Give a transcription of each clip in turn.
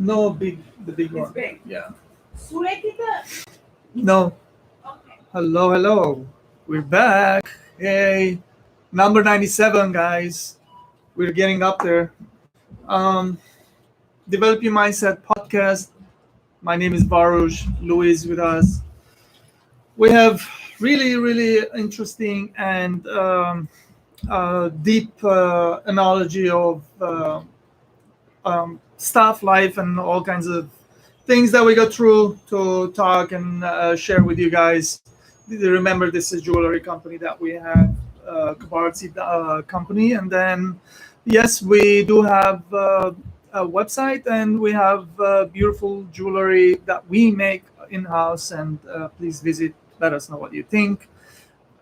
No, the big It's one. big. Yeah. Sulit kita. No. Okay. Hello, hello. We're back. Hey, number 97, guys. We're getting up there. Um, Develop Your Mindset podcast. My name is Varush. Louis with us. We have really, really interesting and deep analogy of staff life and all kinds of things that we go through to talk and share with you guys. Remember, this is jewelry company that we have, Kabarzi company, and then yes, we do have a website and we have beautiful jewelry that we make in house. And please visit. Let us know what you think.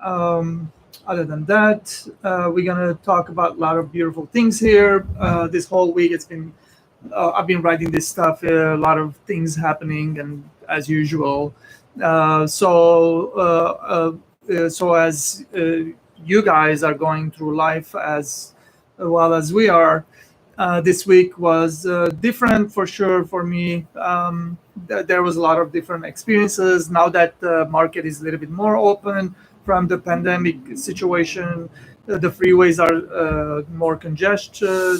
Other than that, we're gonna talk about a lot of beautiful things here. This whole week, I've been writing this stuff. A lot of things happening, and as usual. So as you guys are going through life as well as we are, this week was different for sure for me. There was a lot of different experiences. Now that the market is a little bit more open from the pandemic situation, the freeways are more congested.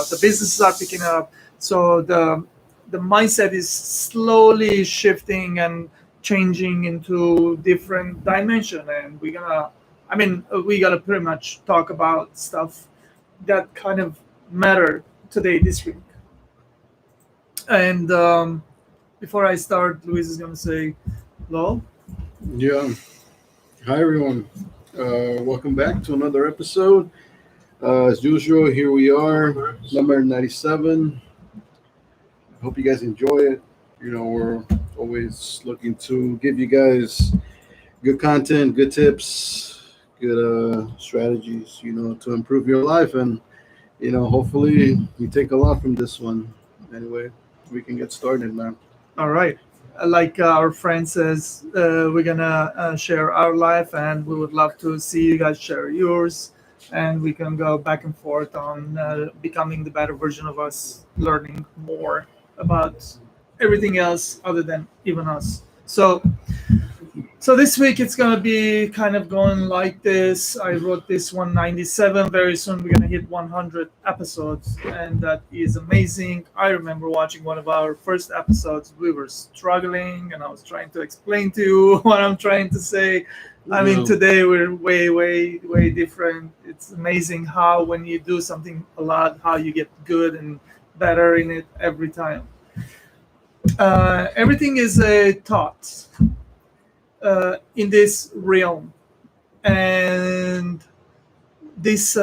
The businesses are picking up, so the mindset is slowly shifting and changing into different dimension. And we gotta pretty much talk about stuff that kind of matter today, this week. And before I start, Luis is gonna say hello. Yeah. Hi, everyone. Welcome back to another episode. As usual, here we are, number 97. I hope you guys enjoy it. We're always looking to give you guys good content, good tips, good strategies, to improve your life. And, hopefully you take a lot from this one. Anyway, we can get started, man. All right. Like our friend says, we're gonna share our life, and we would love to see you guys share yours, and we can go back and forth on becoming the better version of us, learning more about everything else other than even us. So this week it's gonna be kind of going like this. I wrote this 197. Very soon we're gonna hit 100 episodes, and that is amazing. I remember watching one of our first episodes. We were struggling, and I was trying to explain to you what I'm trying to say. I mean, Yeah. today we're way, way, way different. It's amazing how when you do something a lot, how you get good and better in it every time. Everything is a thought in this realm, and this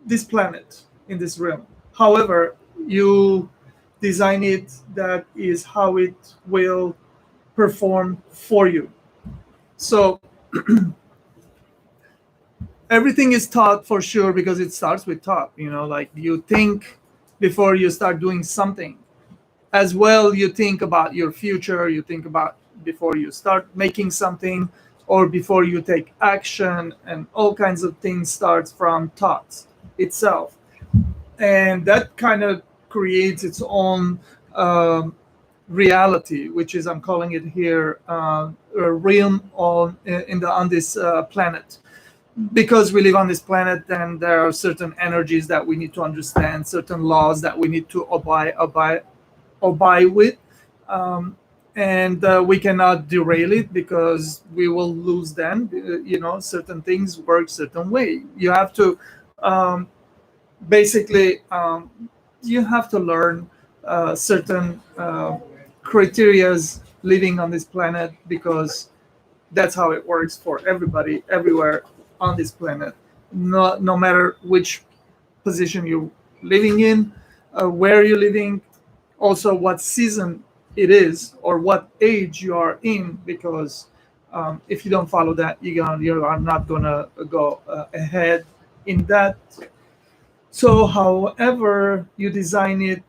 this planet in this realm. However, you design it, that is how it will perform for you. So everything is taught for sure because it starts with thought. Like you think before you start doing something. As well, you think about your future. You think about before you start making something or before you take action, and all kinds of things starts from thoughts itself. And that kind of creates its own reality, which is, I'm calling it here, a realm on this planet. Because we live on this planet, and there are certain energies that we need to understand, certain laws that we need to obey with, um, and we cannot derail it because we will lose them. Certain things work certain way. You have to um, basically you have to learn certain criterias living on this planet, because that's how it works for everybody everywhere on this planet. No matter which position you're living in, where you're living, also what season it is or what age you are in, because if you don't follow that, you are not gonna go ahead in that. So however you design that,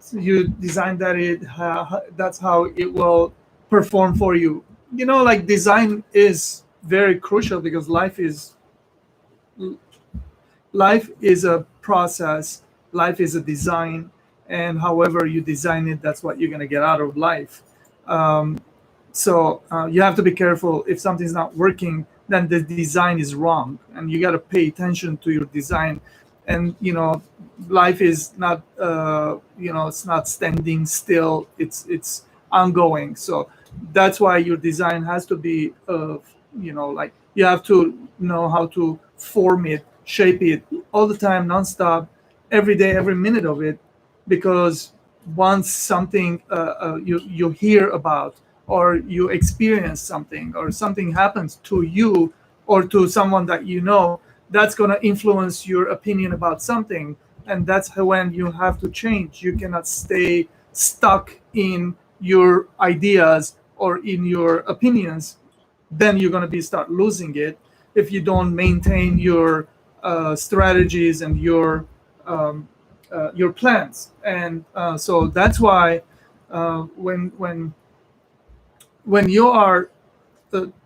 that's how it will perform for you. Like design is very crucial, because life is a process. life is a design, and however you design it, that's what you're going to get out of life. um, so you have to be careful. If something's not working, then the design is wrong, and you got to pay attention to your design. And life is not it's not standing still. It's ongoing. So that's why your design has to be like you have to know how to form it, shape it all the time, nonstop, every day, every minute of it, because once something you hear about, or you experience something, or something happens to you or to someone that that's going to influence your opinion about something. And that's when you have to change. You cannot stay stuck in your ideas or in your opinions. Then you're going to be start losing it if you don't maintain your strategies and your plans. And so that's why when you are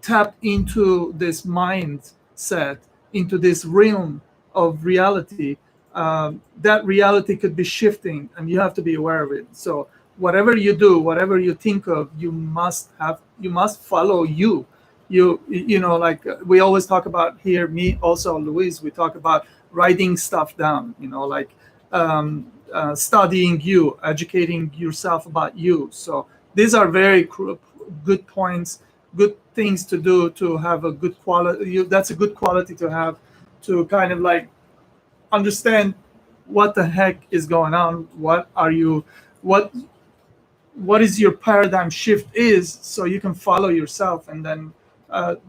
tap into this mindset, into this realm of reality, that reality could be shifting, and you have to be aware of it. So whatever you do, whatever you think of, you must follow you. Like we always talk about here, me also, Luis, we talk about writing stuff down. Like studying you, educating yourself about you. So these are very good points, good things to do to have a good quality. That's a good quality to have, to kind of like understand what the heck is going on. What what is your paradigm shift is, so you can follow yourself, and then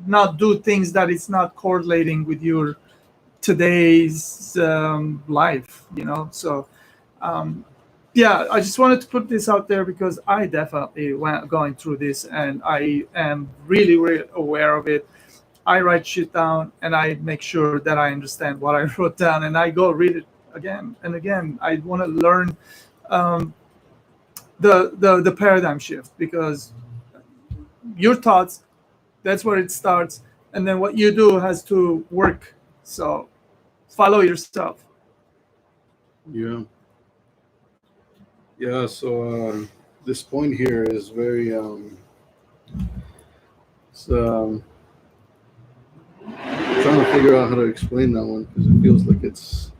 not do things that it's not correlating with your today's life. So um, yeah, I just wanted to put this out there because I definitely went going through this, and I am really, really aware of it. I write shit down, and I make sure that I understand what I wrote down, and I go read it again and again. I want to learn um, the paradigm shift, because your thoughts, that's where it starts, and then what you do has to work. So follow yourself. Yeah. Yeah. So this point here is very it's, trying to figure out how to explain that one because it feels like it's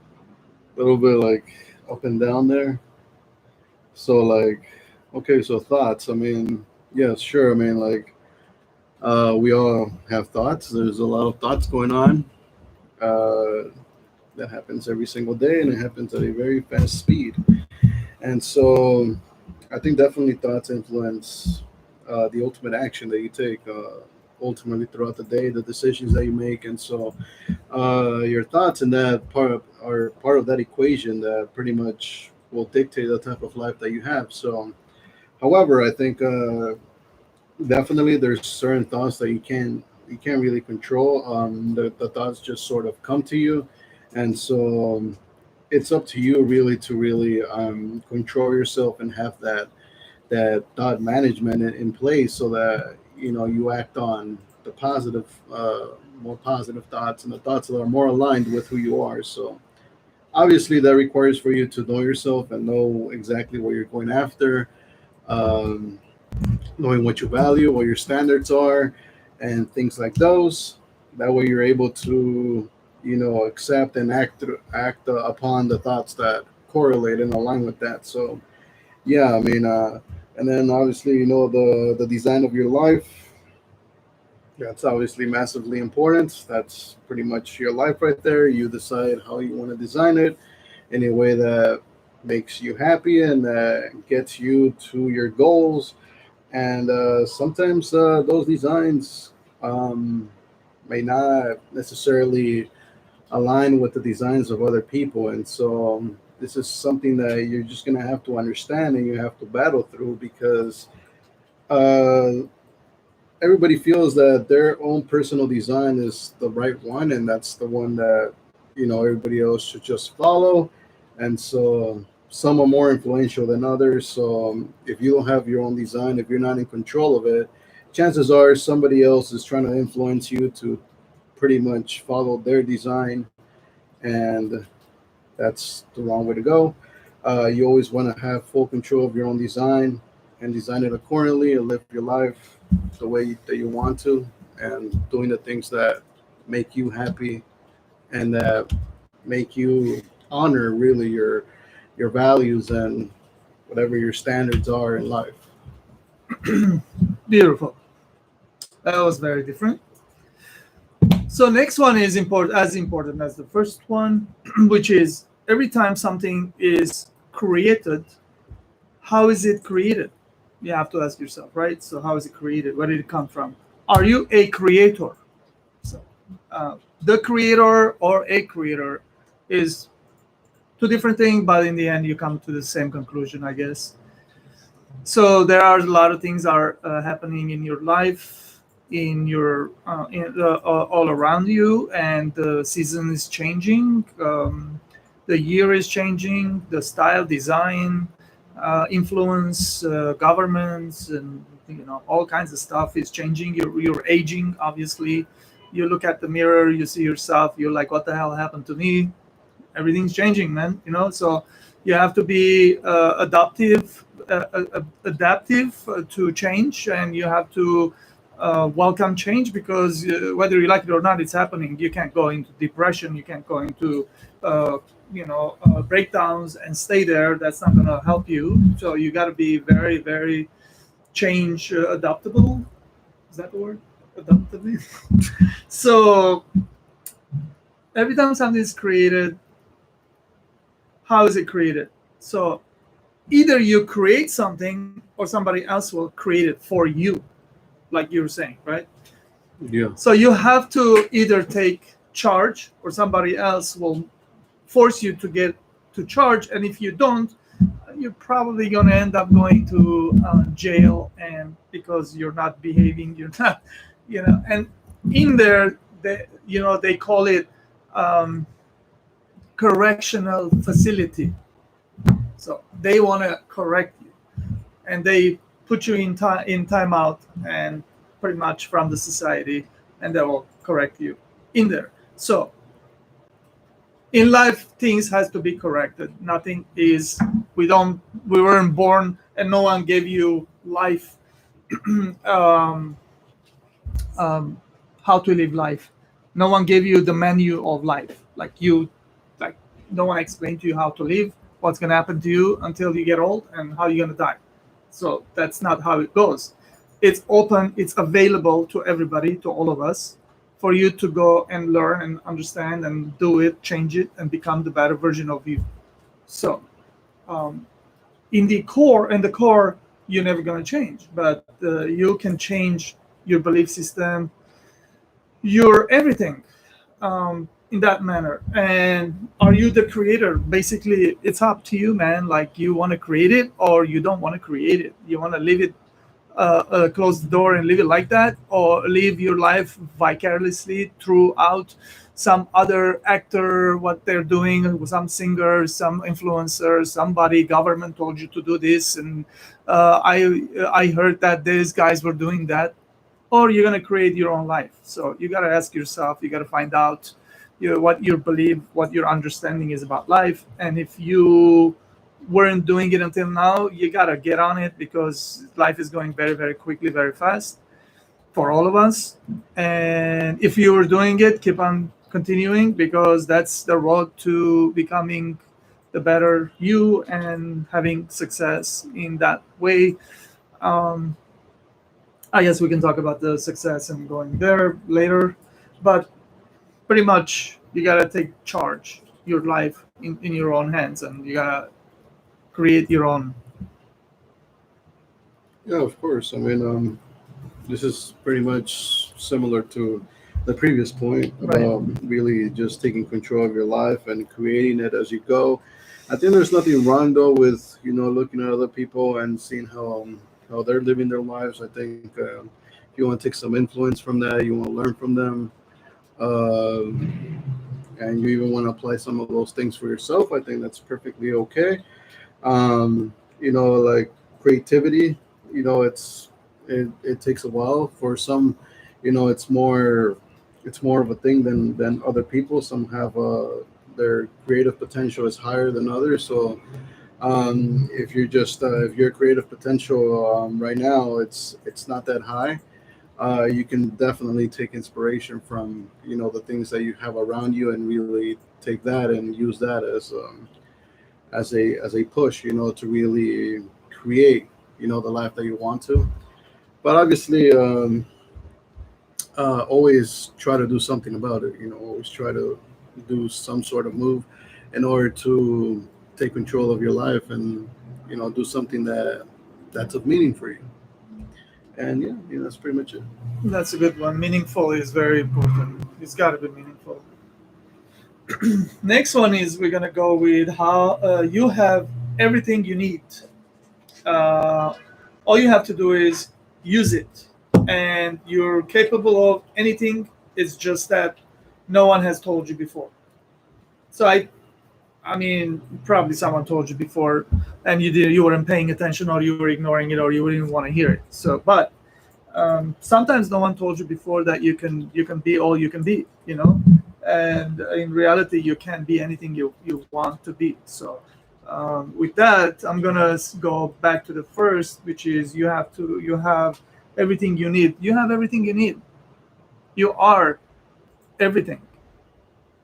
a little bit like up and down there. So like, okay, so thoughts. I mean, yeah, sure. I mean, like, we all have thoughts. There's a lot of thoughts going on. Uh, that happens every single day, and it happens at a very fast speed. And so, I think definitely thoughts influence the ultimate action that you take. Ultimately, throughout the day, the decisions that you make, and so your thoughts in that part are part of that equation that pretty much will dictate the type of life that you have. So, however, I think definitely there's certain thoughts that you can't really control. The thoughts just sort of come to you, and so it's up to you really to really control yourself and have that thought management in place so that you act on the positive, more positive thoughts and the thoughts that are more aligned with who you are. So obviously that requires for you to know yourself and know exactly what you're going after, um, knowing what you value, what your standards are, and things like those. That way you're able to accept and act upon the thoughts that correlate and align with that. So yeah, I mean, and then obviously, the design of your life. That's obviously massively important. That's pretty much your life right there. You decide how you want to design it in a way that makes you happy and gets you to your goals. And sometimes those designs um, may not necessarily align with the designs of other people. And so this is something that you're just going to have to understand and you have to battle through because uh, everybody feels that their own personal design is the right one and that's the one that everybody else should just follow. And so some are more influential than others. So if you don't have your own design, if you're not in control of it, chances are somebody else is trying to influence you to pretty much follow their design. And that's the wrong way to go. You always want to have full control of your own design and design it accordingly and live your life the way that you want to, and doing the things that make you happy and that make you honor really your values and whatever your standards are in life. Beautiful. That was very different. So next one is important, as important as the first one, which is every time something is created, how is it created? You have to ask yourself, right? So how is it created? Where did it come from? Are you a creator? So the creator or a creator is two different things, but in the end you come to the same conclusion, I guess. So there are a lot of things are happening in your life, in your all around you, and the season is changing, the year is changing, the style, design, influence, governments, and all kinds of stuff is changing. You're aging, obviously. You look at the mirror, you see yourself, you're like, what the hell happened to me? Everything's changing, man. So you have to be adaptive to change, and you have to welcome change, because whether you like it or not, it's happening. You can't go into depression, you can't go into breakdowns and stay there. That's not going to help you. So you got to be very, very change adaptable. Is that the word? Adaptable. So every time something is created, how is it created? So either you create something or somebody else will create it for you, like you were saying, right? Yeah. So you have to either take charge or somebody else will force you to get to charge. And if you don't, you're probably going to end up going to jail, and because you're not behaving, you're not, and in there, they call it correctional facility. So they want to correct you, and they put you in timeout and pretty much from the society, and they will correct you in there. So in life, things has to be corrected. Nothing is we weren't born, and no one gave you life, um, how to live life. No one gave you the menu of life, like no one explained to you how to live, what's going to happen to you until you get old, and how you're going to die. So that's not how it goes. It's open, it's available to everybody, to all of us, for you to go and learn and understand and do it, change it, and become the better version of you. So um, in the core, you're never going to change, but you can change your belief system, your everything, in that manner. And are you the creator? Basically, it's up to you, man. Like, you want to create it or you don't want to create it. You want to leave it, close the door and live it like that, or live your life vicariously throughout some other actor, what they're doing, some singer, some influencer, somebody, government told you to do this, and I heard that these guys were doing that. Or you're going to create your own life. So you got to ask yourself, you got to find out what you believe, what your understanding is about life. And if you weren't doing it until now, you got to get on it, because life is going very, very quickly, very fast for all of us. And if you were doing it, keep on continuing, because that's the road to becoming the better you and having success in that way. Um, I guess we can talk about the success and going there later, but pretty much you gotta take charge your life in your own hands, and you gotta create your own. Yeah, of course. I mean, this is pretty much similar to the previous point Right. about really just taking control of your life and creating it as you go. I think there's nothing wrong though with looking at other people and seeing how they're living their lives. I think if you want to take some influence from that, you want to learn from them, and you even want to apply some of those things for yourself, I think that's perfectly okay. Like creativity, it takes a while for some. It's more of a thing than other people. Some have their creative potential is higher than others. So if you're just if your creative potential right now it's not that high, you can definitely take inspiration from the things that you have around you and really take that and use that as a push, to really create the life that you want to. But obviously, always try to do something about it. Always try to do some sort of move in order to take control of your life and do something that's of meaning for you. And yeah, that's pretty much it. That's a good one. Meaningful is very important. It's got to be meaningful. Next one is we're gonna go with how you have everything you need. Uh, all you have to do is use it, and you're capable of anything. It's just that no one has told you before. So I mean, probably someone told you before, and you weren't paying attention, or you were ignoring it, or you didn't want to hear it. So, but sometimes no one told you before that you can be all you can be, and in reality you can be anything you want to be. So with that, I'm gonna go back to the first, which is you have everything you need. You have everything you need. You are everything.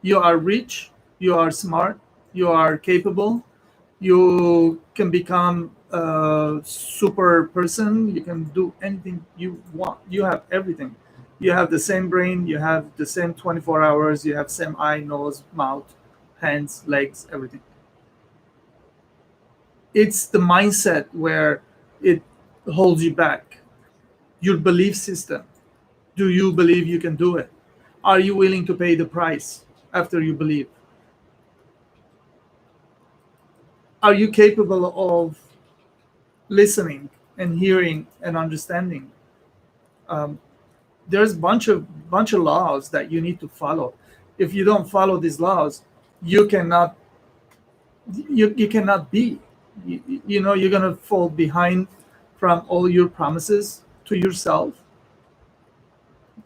You are rich, you are smart, you are capable, you can become a super person, you can do anything you want. You have everything. You have the same brain, you have the same 24 hours, you have same eye, nose, mouth, hands, legs, everything. It's the mindset where it holds you back. Your belief system. Do you believe you can do it? Are you willing to pay the price after you believe? Are you capable of listening and hearing and understanding? Um, there's bunch of laws that you need to follow. If you don't follow these laws, you cannot you cannot be. You're gonna fall behind from all your promises to yourself.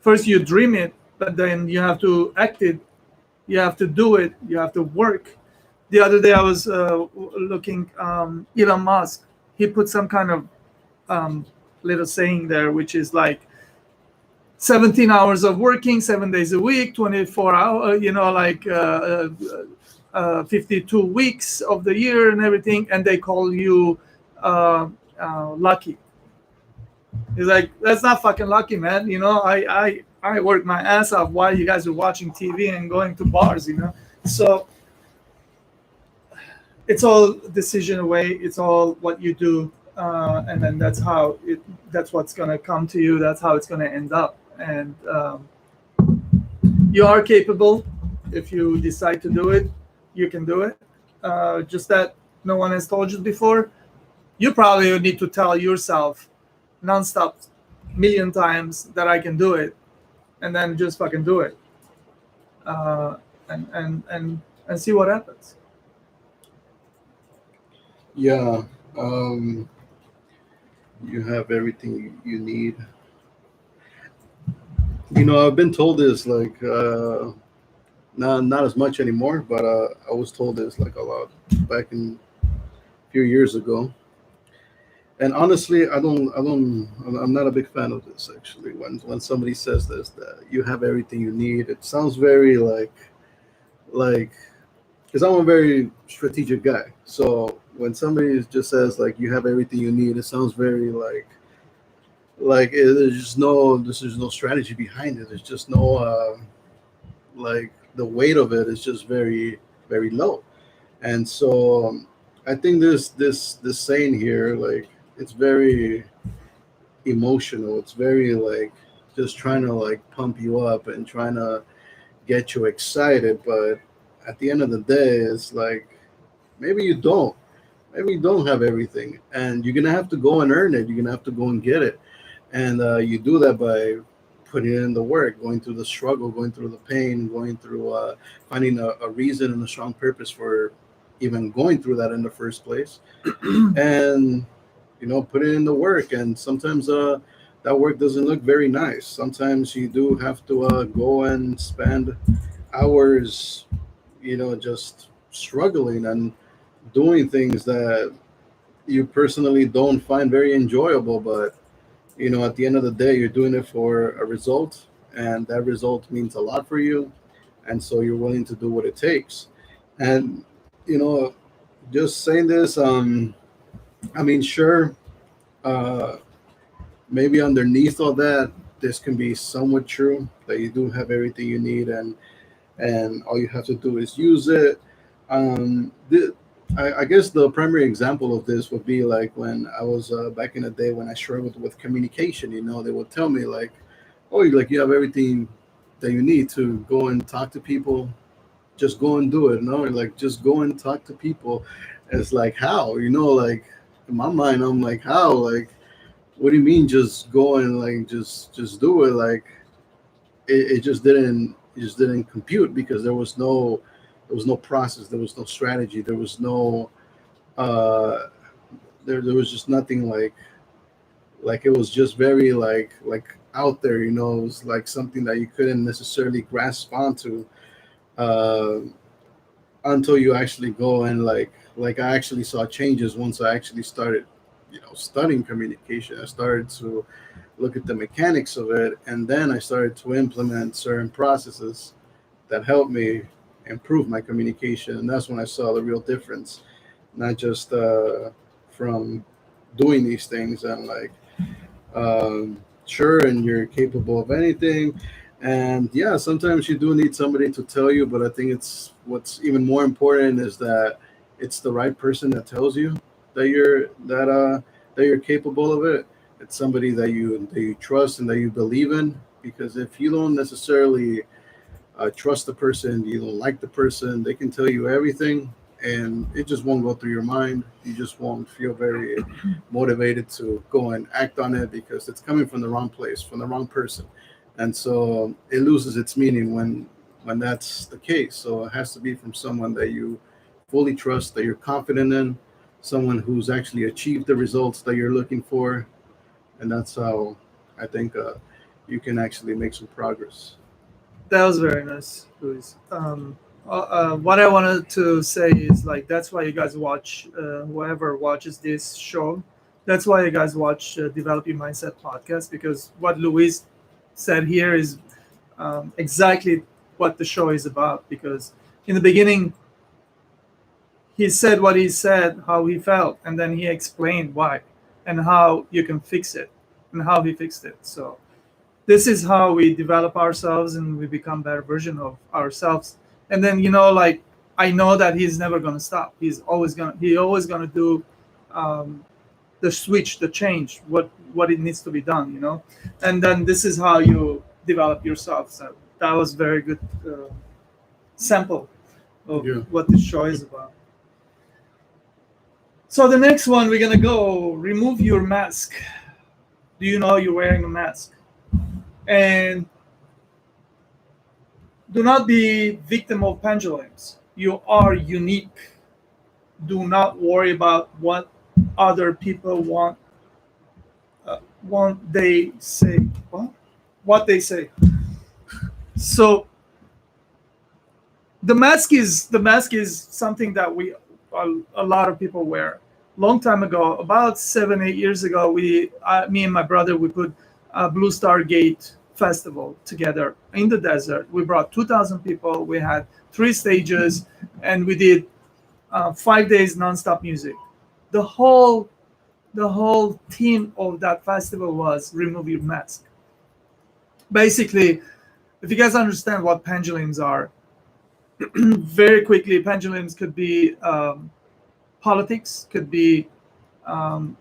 First you dream it, but then you have to act it. You have to do it. You have to work. The other day I was looking. Elon Musk. He put some kind of um, little saying there, which is like 17 hours of working, 7 days a week, 24 hours. 52 weeks of the year and everything, and they call you lucky. He's like, that's not fucking lucky, man. I work my ass off while you guys are watching TV and going to bars. So it's all decision away. It's all what you do, and then that's what's gonna come to you. That's how it's gonna end up. And you are capable. If you decide to do it, you can do it. Just that no one has told you before. You probably need to tell yourself nonstop, million times that I can do it, and then just fucking do it, and see what happens. Yeah, you have everything you need. I've been told this like not as much anymore, but I was told this like a lot back in a few years ago. And honestly, I'm not a big fan of this actually. When somebody says this, that you have everything you need, it sounds very like because I'm a very strategic guy. So when somebody just says like you have everything you need, it sounds very there's no strategy behind it. There's just no like the weight of it is just very very low. And so I think this saying here, like, it's very emotional. It's very like just trying to like pump you up and trying to get you excited. But at the end of the day, it's like maybe you don't. Maybe you don't have everything, and you're gonna have to go and earn it. You're gonna have to go and get it, and you do that by putting in the work, going through the struggle, going through the pain, going through finding a reason and a strong purpose for even going through that in the first place, and putting in the work. And sometimes that work doesn't look very nice. Sometimes you do have to go and spend hours just struggling and doing things that you personally don't find very enjoyable, but at the end of the day, you're doing it for a result, and that result means a lot for you, and so you're willing to do what it takes. And you know, just saying this, I mean, sure, uh, maybe underneath all that, this can be somewhat true that you do have everything you need, and all you have to do is use it. I guess the primary example of this would be like when I was back in the day when I struggled with communication. They would tell me like, "Oh, you have everything that you need to go and talk to people. Just go and do it." No, like just go and talk to people. It's like how like in my mind, I'm like how what do you mean just go and like just do it like it just didn't compute because there was no process, there was no strategy, there was no uh there was just nothing like it was just very like out there. It was like something that you couldn't necessarily grasp onto uh until you actually go and like I actually saw changes once I actually started studying communication. I started to look at the mechanics of it, and then I started to implement certain processes that helped me improve my communication. And that's when I saw the real difference, not just from doing these things and sure, and you're capable of anything. And yeah, sometimes you do need somebody to tell you, but I think it's what's even more important is that it's the right person that tells you that you're capable of it. It's somebody that you trust and that you believe in. Because if you don't necessarily trust the person, you don't like the person, they can tell you everything, and it just won't go through your mind. You just won't feel very motivated to go and act on it because it's coming from the wrong place, from the wrong person, and so it loses its meaning when that's the case. So it has to be from someone that you fully trust, that you're confident in, someone who's actually achieved the results that you're looking for, and that's how I think you can actually make some progress. That was very nice, Luis. What I wanted to say is like that's why you guys watch whoever watches this show. That's why you guys watch Develop Your Mindset podcast, because what Luis said here is exactly what the show is about. Because in the beginning, he said what he said, how he felt, and then he explained why and how you can fix it and how he fixed it. So this is how we develop ourselves and we become better version of ourselves. And then like I know that he's never going to stop. He always going to do um, the switch, the change, what it needs to be done. And then this is how you develop yourself. So that was very good sample of Yeah. what this show is about. So the next one we're gonna go remove your mask. Do you know you're wearing a mask? And do not be victim of pendulums. You are unique. Do not worry about what other people want they say. What they say. So the mask is something that a lot of people wear. Long time ago, about 7 8 years ago, me and my brother, we put a Blue Star Gate festival together in the desert. We brought 2,000 people. We had 3 stages, and we did 5 days nonstop music. The whole theme of that festival was remove your mask. Basically, if you guys understand what pendulums are, very quickly, pendulums could be politics, could be um,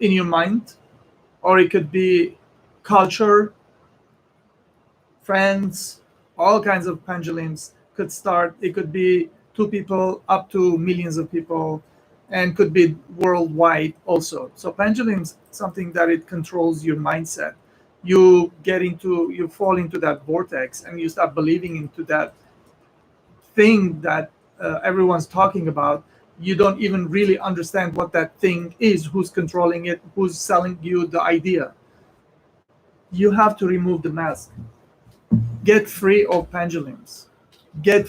in your mind, or it could be culture, friends, all kinds of pendulums could start. It could be two people up to millions of people, and could be worldwide also. So pendulums, something that it controls your mindset. You fall into that vortex, and you start believing into that thing that everyone's talking about. You don't even really understand what that thing is, who's controlling it, who's selling you the idea. You have to remove the mask. Get free of pendulums. Get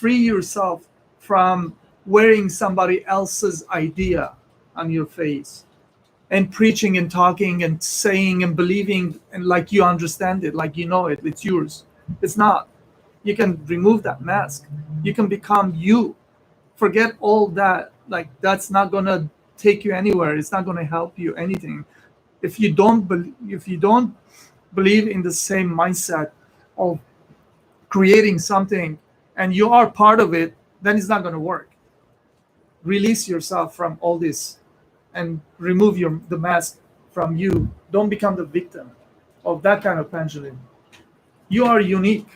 free yourself from wearing somebody else's idea on your face and preaching and talking and saying and believing and like you understand it, like you know it, it's yours. It's not. You can remove that mask. You can become you. Forget all that. Like that's not gonna take you anywhere. It's not gonna help you anything. If you don't believe in the same mindset of creating something and you are part of it, then it's not gonna work. Release yourself from all this and remove the mask from you. Don't become the victim of that kind of pendulum. You are unique.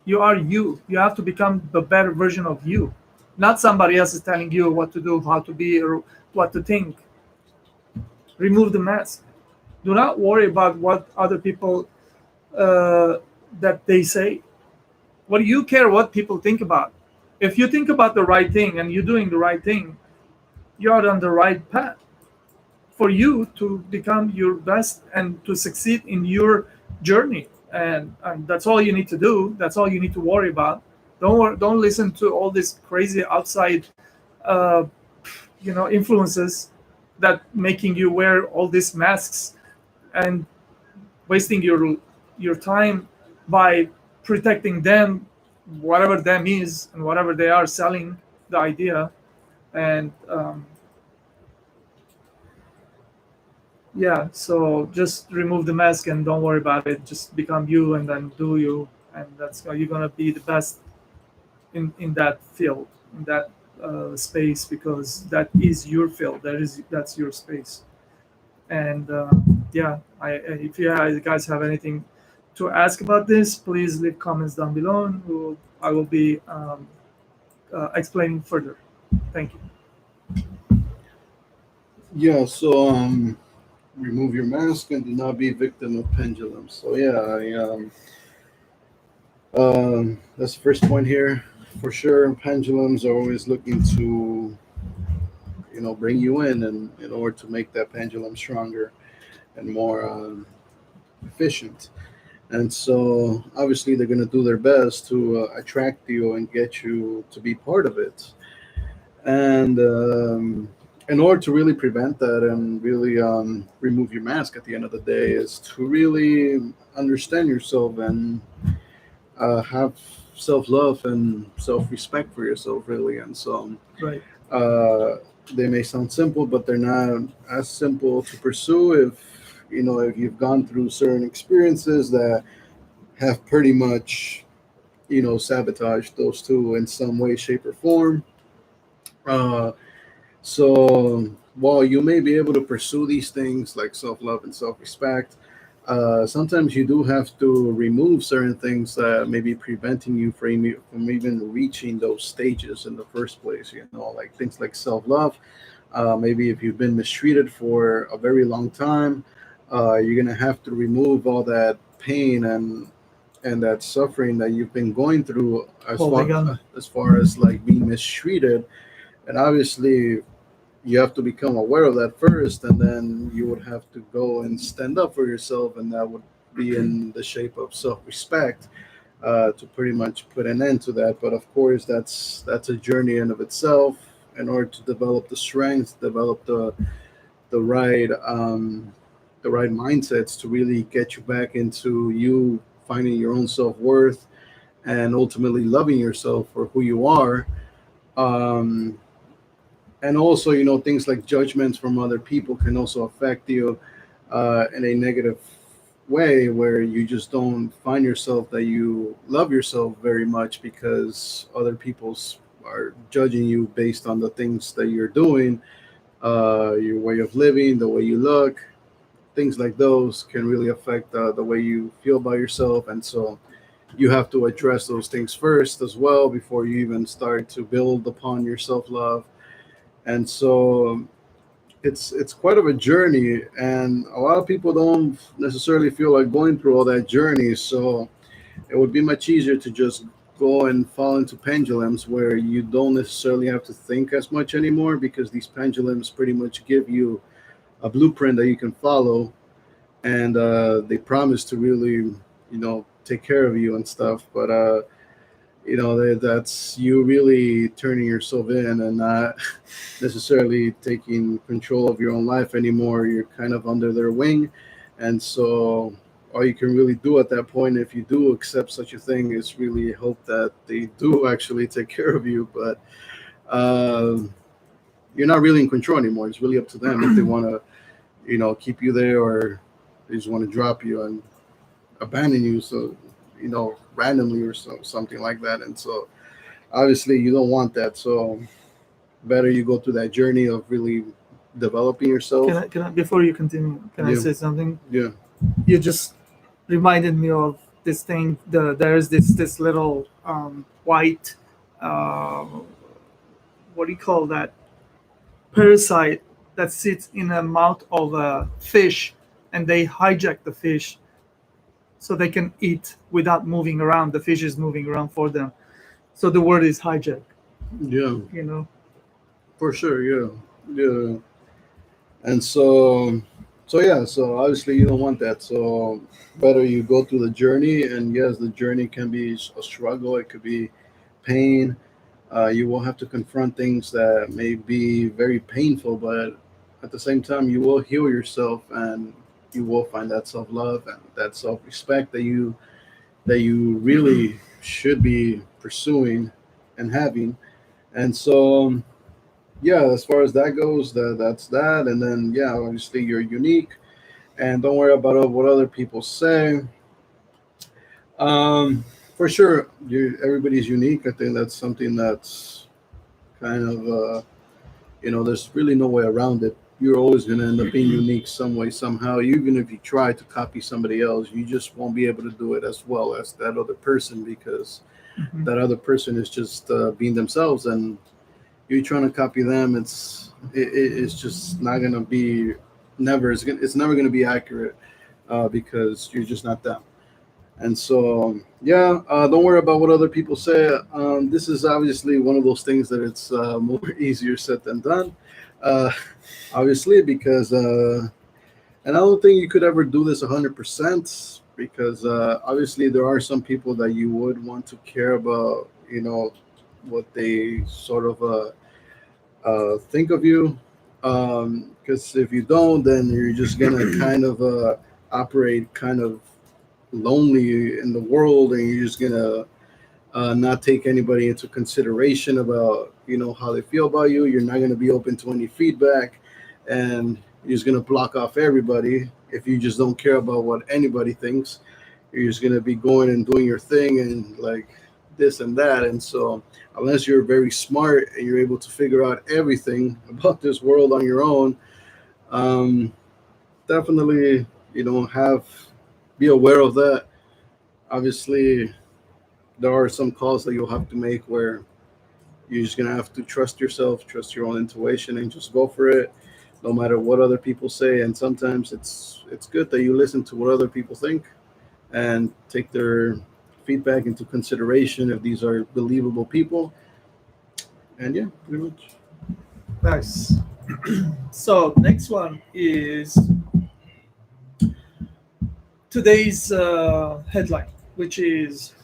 You are you. You have to become the better version of you. Not somebody else is telling you what to do, how to be, or what to think. Remove the mask. Do not worry about what other people uh, that they say. What do you care what people think about? If you think about the right thing and you're doing the right thing, you're on the right path for you to become your best and to succeed in your journey. And that's all you need to do. That's all you need to worry about. Don't listen to all this crazy outside, uh, influences that making you wear all these masks and wasting your time by protecting them, whatever them is and whatever they are selling the idea. And yeah, so just remove the mask and don't worry about it. Just become you and then do you, and that's how you're gonna be the best in that field, in that space, because that is your field. That's your space. And yeah, if you guys have anything to ask about this, please leave comments down below, and I will be explaining further. Thank you. Yeah, so remove your mask and do not be a victim of pendulums. So yeah, that's the first point here. For sure, pendulums are always looking to, bring you in in order to make that pendulum stronger and more efficient. And so obviously they're going to do their best to attract you and get you to be part of it. And in order to really prevent that and really remove your mask at the end of the day is to really understand yourself and have self-love and self-respect for yourself, really. And so Right. uh, they may sound simple, but they're not as simple to pursue if you've gone through certain experiences that have pretty much sabotaged those two in some way, shape, or form. Uh, So while you may be able to pursue these things like self love and self respect, sometimes you do have to remove certain things that may be preventing you from even reaching those stages in the first place. Like things like self love. Maybe if you've been mistreated for a very long time, you're gonna have to remove all that pain and that suffering that you've been going through Holding on. as far as like being mistreated. And obviously you have to become aware of that first, and then you would have to go and stand up for yourself, and that would be in the shape of self-respect, to pretty much put an end to that. But of course that's a journey in of itself. In order to develop the strength, develop the right mindsets to really get you back into you finding your own self-worth and ultimately loving yourself for who you are. um, and also things like judgments from other people can also affect you in a negative way, where you just don't find yourself that you love yourself very much because other people's are judging you based on the things that you're doing, your way of living, the way you look. Things like those can really affect the way you feel about yourself. And so you have to address those things first as well before you even start to build upon your self-love. And so it's quite of a journey, and a lot of people don't necessarily feel like going through all that journey. So it would be much easier to just go and fall into pendulums where you don't necessarily have to think as much anymore, because these pendulums pretty much give you a blueprint that you can follow, and they promise to really take care of you and stuff. But that's you really turning yourself in and not necessarily taking control of your own life anymore. You're kind of under their wing, and so all you can really do at that point, if you do accept such a thing, is really hope that they do actually take care of you. But um, you're not really in control anymore. It's really up to them if they want to, keep you there, or they just want to drop you and abandon you. So, randomly or something like that. And so, obviously, you don't want that. So, better you go through that journey of really developing yourself. Can I before you continue? Can I Yeah. say something? Yeah. You just reminded me of this thing. There's this little white, uh, what do you call that, parasite that sits in the mouth of a fish, and they hijack the fish so they can eat without moving around. The fish is moving around for them. So the word is hijack. Yeah. You know. For sure. Yeah. Yeah. And so yeah, so obviously you don't want that. So better you go through the journey, and yes, the journey can be a struggle. It could be pain. You will have to confront things that may be very painful, but at the same time, you will heal yourself, and you will find that self love and that self respect that you really should be pursuing and having. And so yeah, as far as that goes, that's that. And then yeah, obviously you're unique, and don't worry about what other people say. Um, for sure, everybody's unique. I think that's something that's kind of there's really no way around it. You're always going to end up being unique some way somehow. Even if you try to copy somebody else, you just won't be able to do it as well as that other person, because Mhm. that other person is just being themselves, and you trying to copy them, it's just not gonna be never it's never gonna be accurate, because you're just not them. And so yeah, don't worry about what other people say. This is obviously one of those things that it's more easier said than done, uh, obviously, because and I don't think you could ever do this 100%, because obviously there are some people that you would want to care about, what they sort of think of you. Because if you don't, then you're just gonna kind of operate kind of lonely in the world, and you're just gonna not take anybody into consideration about how they feel about you. You're not gonna be open to any feedback, and you're just gonna block off everybody if you just don't care about what anybody thinks. You're just gonna be going and doing your thing and like this and that. And so, unless you're very smart and you're able to figure out everything about this world on your own, um, definitely have be aware of that. Obviously, there are some calls that you'll have to make where you're just gonna have to trust yourself, trust your own intuition, and just go for it, no matter what other people say. And sometimes it's good that you listen to what other people think and take their feedback into consideration if these are believable people. And yeah, pretty much. Nice. So next one is today's headline, which is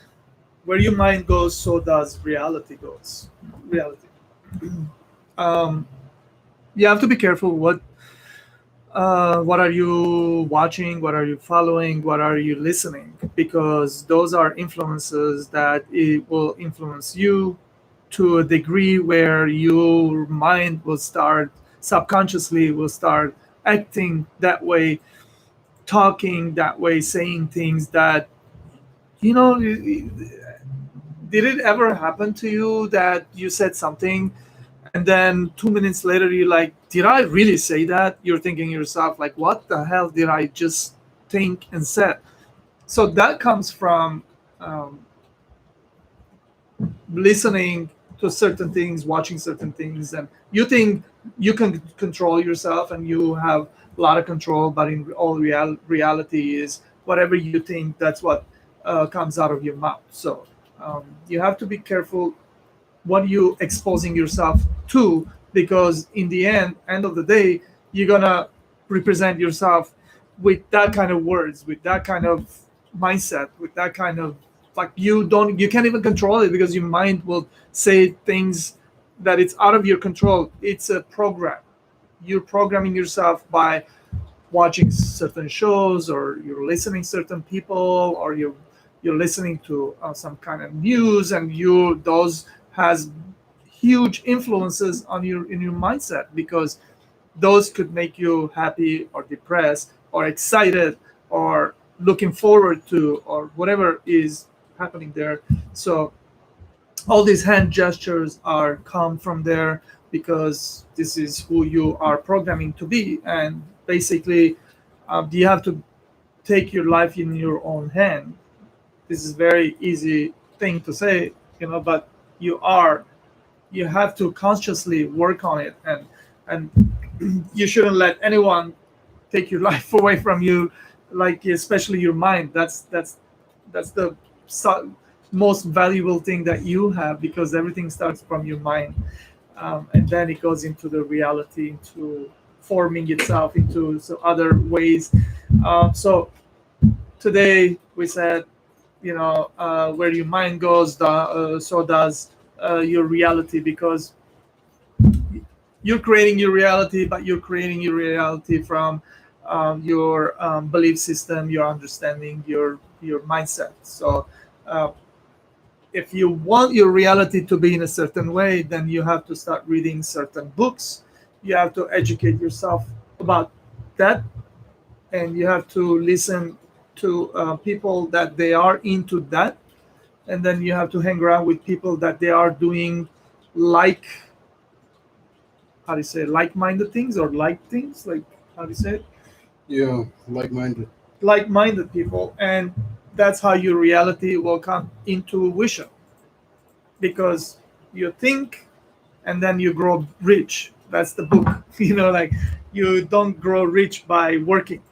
"Where your mind goes, so does reality goes." Reality. Um, you have to be careful what are you watching, what are you following, what are you listening, because those are influences that it will influence you to a degree where your mind will start subconsciously will start acting that way, talking that way, saying things that you know did it ever happen to you that you said something and then 2 minutes later you're like, did I really say that? You're thinking yourself like, what the hell did I just think and said? So that comes from um, listening to certain things, watching certain things, and you think you can control yourself and you have a lot of control, but in all reality is whatever you think, that's what comes out of your mouth. So you have to be careful what you exposing yourself to, because in the end of the day, you're gonna represent yourself with that kind of words, with that kind of mindset, with that kind of like you can't even control it because your mind will say things that it's out of your control. It's a program. You're programming yourself by watching certain shows, or you're listening certain people, or you're listening to some kind of news, and you those has huge influences on your in your mindset, because those could make you happy or depressed or excited or looking forward to, or whatever is happening there. So all these hand gestures are come from there, because this is who you are programming to be. And basically, you have to take your life in your own hand. This is very easy thing to say, but you are you have to consciously work on it, and you shouldn't let anyone take your life away from you, like especially your mind. That's the most valuable thing that you have, because everything starts from your mind, and then it goes into the reality, into forming itself into other ways. So today we said, where your mind goes, so does your reality, because you're creating your reality, but you're creating your reality from your belief system, your understanding, your mindset. So uh, if you want your reality to be in a certain way, then you have to start reading certain books. You have to educate yourself about that, and you have to listen to people that they are into that, and then you have to hang around with people that they are doing like, how do you say, like-minded things, or like things, like, how do you say it, Yeah, like-minded. like-minded people. And that's how your reality will come into vision, because you think and then you grow rich. That's the book. Like, you don't grow rich by working.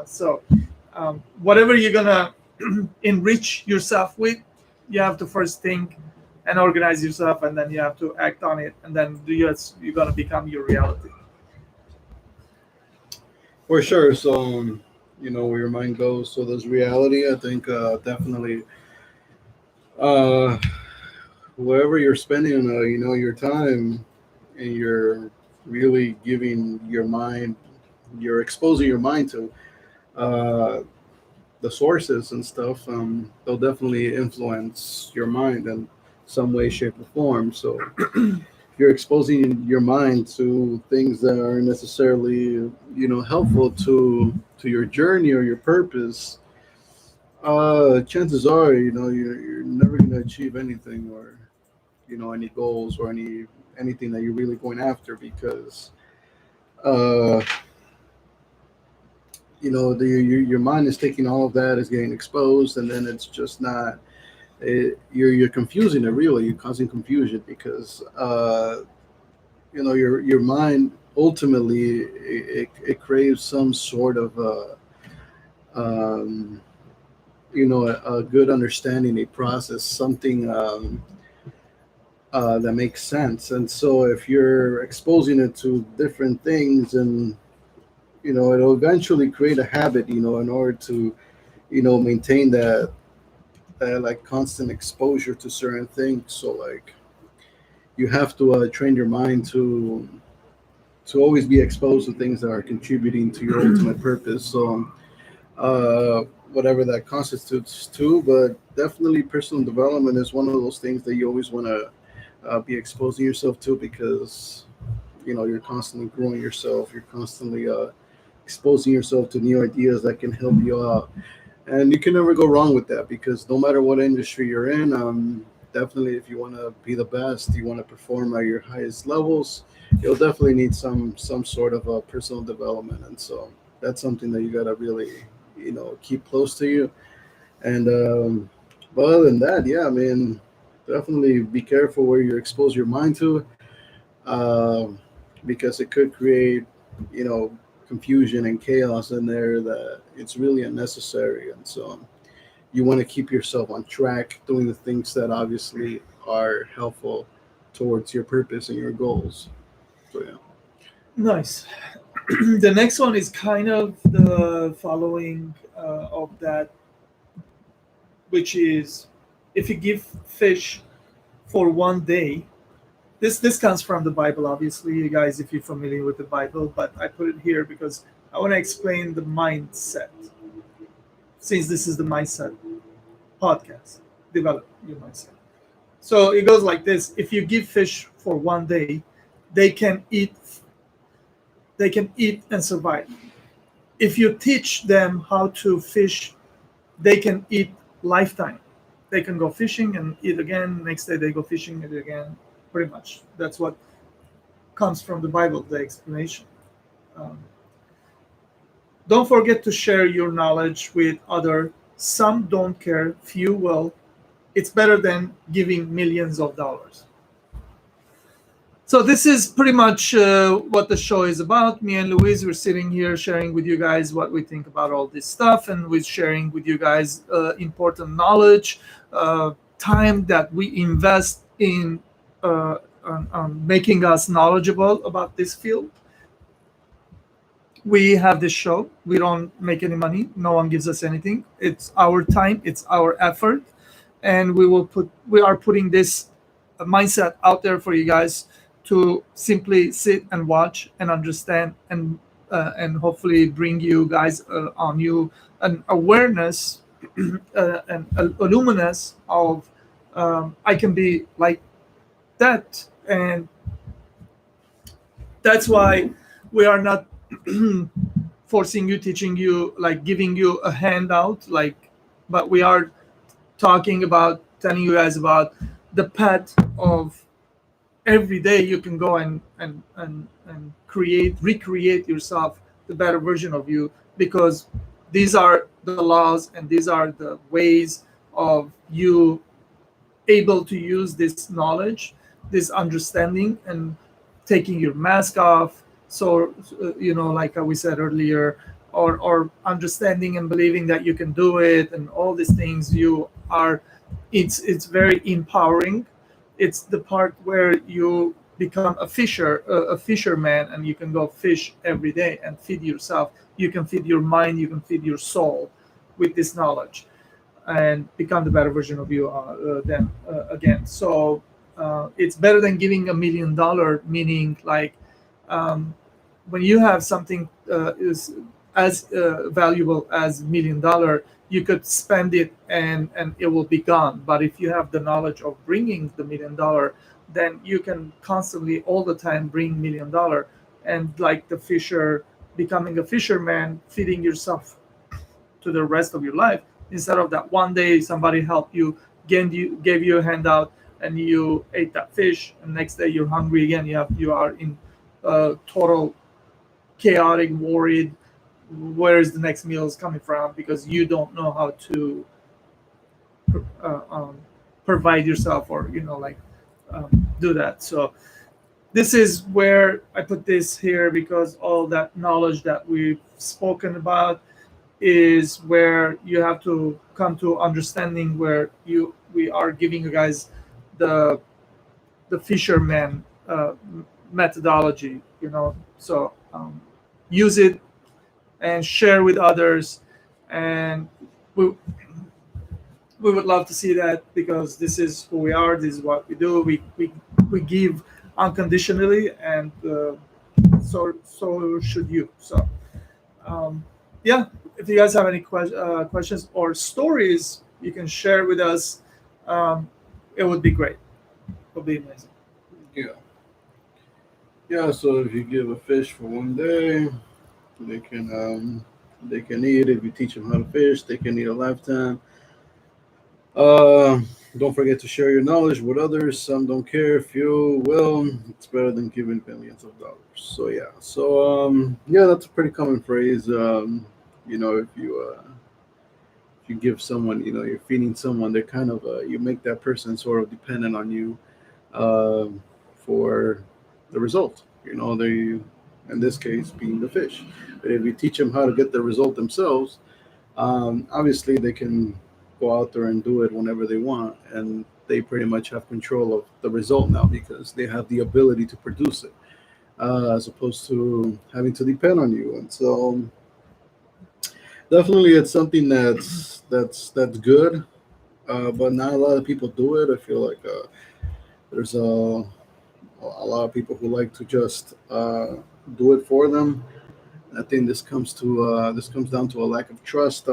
So whatever you're gonna enrich yourself with, you have to first think and organize yourself, and then you have to act on it, and then you're gonna become your reality. For sure. So, where your mind goes, so there's reality. I think definitely, uh, wherever you're spending, your time, and you're really giving your mind, you're exposing your mind to uh, the sources and stuff. They'll definitely influence your mind in some way, shape, or form. So, you're exposing your mind to things that aren't necessarily helpful to your journey or your purpose, chances are you're never going to achieve anything, or any goals, or anything that you're really going after, because uh your mind is taking all of that, is getting exposed, and then it's just not you're confusing it. Really, you're causing confusion, because your mind ultimately it craves some sort of um, a good understanding, a process, something that makes sense. And so if you're exposing it to different things, and it'll eventually create a habit, in order to maintain that like constant exposure to certain things. So like you have to train your mind to always be exposed to things that are contributing to your ultimate purpose. So, uh, whatever that constitutes to, but definitely personal development is one of those things that you always want to be exposing yourself to, because you're constantly growing yourself. You're constantly exposing yourself to new ideas that can help you out, and you can never go wrong with that, because no matter what industry you're in, definitely if you want to be the best, you want to perform at your highest levels, you'll definitely need some sort of personal development. And so that's something that you got to really keep close to you. And but other than that, yeah, I mean, definitely be careful where you expose your mind to, um, because it could create you know confusion and chaos in there that it's really unnecessary. And so you want to keep yourself on track, doing the things that obviously are helpful towards your purpose and your goals. So yeah. Nice. The next one is kind of the following of that which is if you give fish for 1 day. This comes from the Bible, obviously, you guys, if you're familiar with the Bible, but I put it here because I want to explain the mindset. Since this is the mindset podcast, develop your mindset. So it goes like this: if you give fish for 1 day, they can eat. They can eat and survive. If you teach them how to fish, they can eat lifetime. They can go fishing and eat again. Next day they go fishing and eat again. Pretty much. That's what comes from the Bible, the explanation. Um, don't forget to share your knowledge with others. Some don't care, few will. It's better than giving millions of dollars. So this is pretty much what the show is about. Me and Louise, we're sitting here sharing with you guys what we think about all this stuff, and we're sharing with you guys important knowledge, time that we invest in on making us knowledgeable about this field. We have this show. We don't make any money. No one gives us anything. It's our time. It's our effort, and we are putting this mindset out there for you guys to simply sit and watch and understand and hopefully bring you guys on you an awareness and a luminous of I can be like that, and that's why we are not forcing you, teaching you, like giving you a handout, like, but we are talking about telling you guys about the path of every day you can go and recreate yourself the better version of you, because these are the laws and these are the ways of you able to use this knowledge, this understanding, and taking your mask off. So, like we said earlier, or understanding and believing that you can do it, and all these things. It's very empowering. It's the part where you become a fisherman, and you can go fish every day and feed yourself. You can feed your mind. You can feed your soul with this knowledge and become the better version of you then again. So it's better than giving $1 million, meaning like when you have something is as valuable as $1 million, you could spend it and it will be gone. But if you have the knowledge of bringing the $1 million, then you can constantly all the time bring $1 million, and like the fisher, becoming a fisherman, feeding yourself to the rest of your life, instead of that 1 day somebody helped you, gave you a handout, and you ate that fish, and next day you're hungry again. You are in total chaotic, worried. Where is the next meal is coming from? Because you don't know how to uh, um, provide yourself, or do that. So this is where I put this here, because all that knowledge that we've spoken about is where you have to come to understanding, where we are giving you guys the fisherman methodology. So use it and share with others, and we, we would love to see that, because this is who we are. This is what we do. We give unconditionally, and so should you. So yeah, if you guys have any questions or stories you can share with us, um, it would be great. It would be amazing. Yeah. Yeah. So if you give a fish for 1 day, they can eat. If you teach them how to fish, they can eat a lifetime. Uh, don't forget to share your knowledge with others. Some don't care, few will. It's better than giving billions of dollars. So yeah. So yeah, that's a pretty common phrase. If you give someone, you're feeding someone, they're kind of you make that person sort of dependent on you uh, for the result. They, in this case, being the fish. But if you teach them how to get the result themselves, obviously they can go out there and do it whenever they want, and they pretty much have control of the result now, because they have the ability to produce it, as opposed to having to depend on you. And so definitely it's something that's good. but not a lot of people do it. I feel like there's a lot of people who like to just do it for them. I think this comes down to a lack of trust.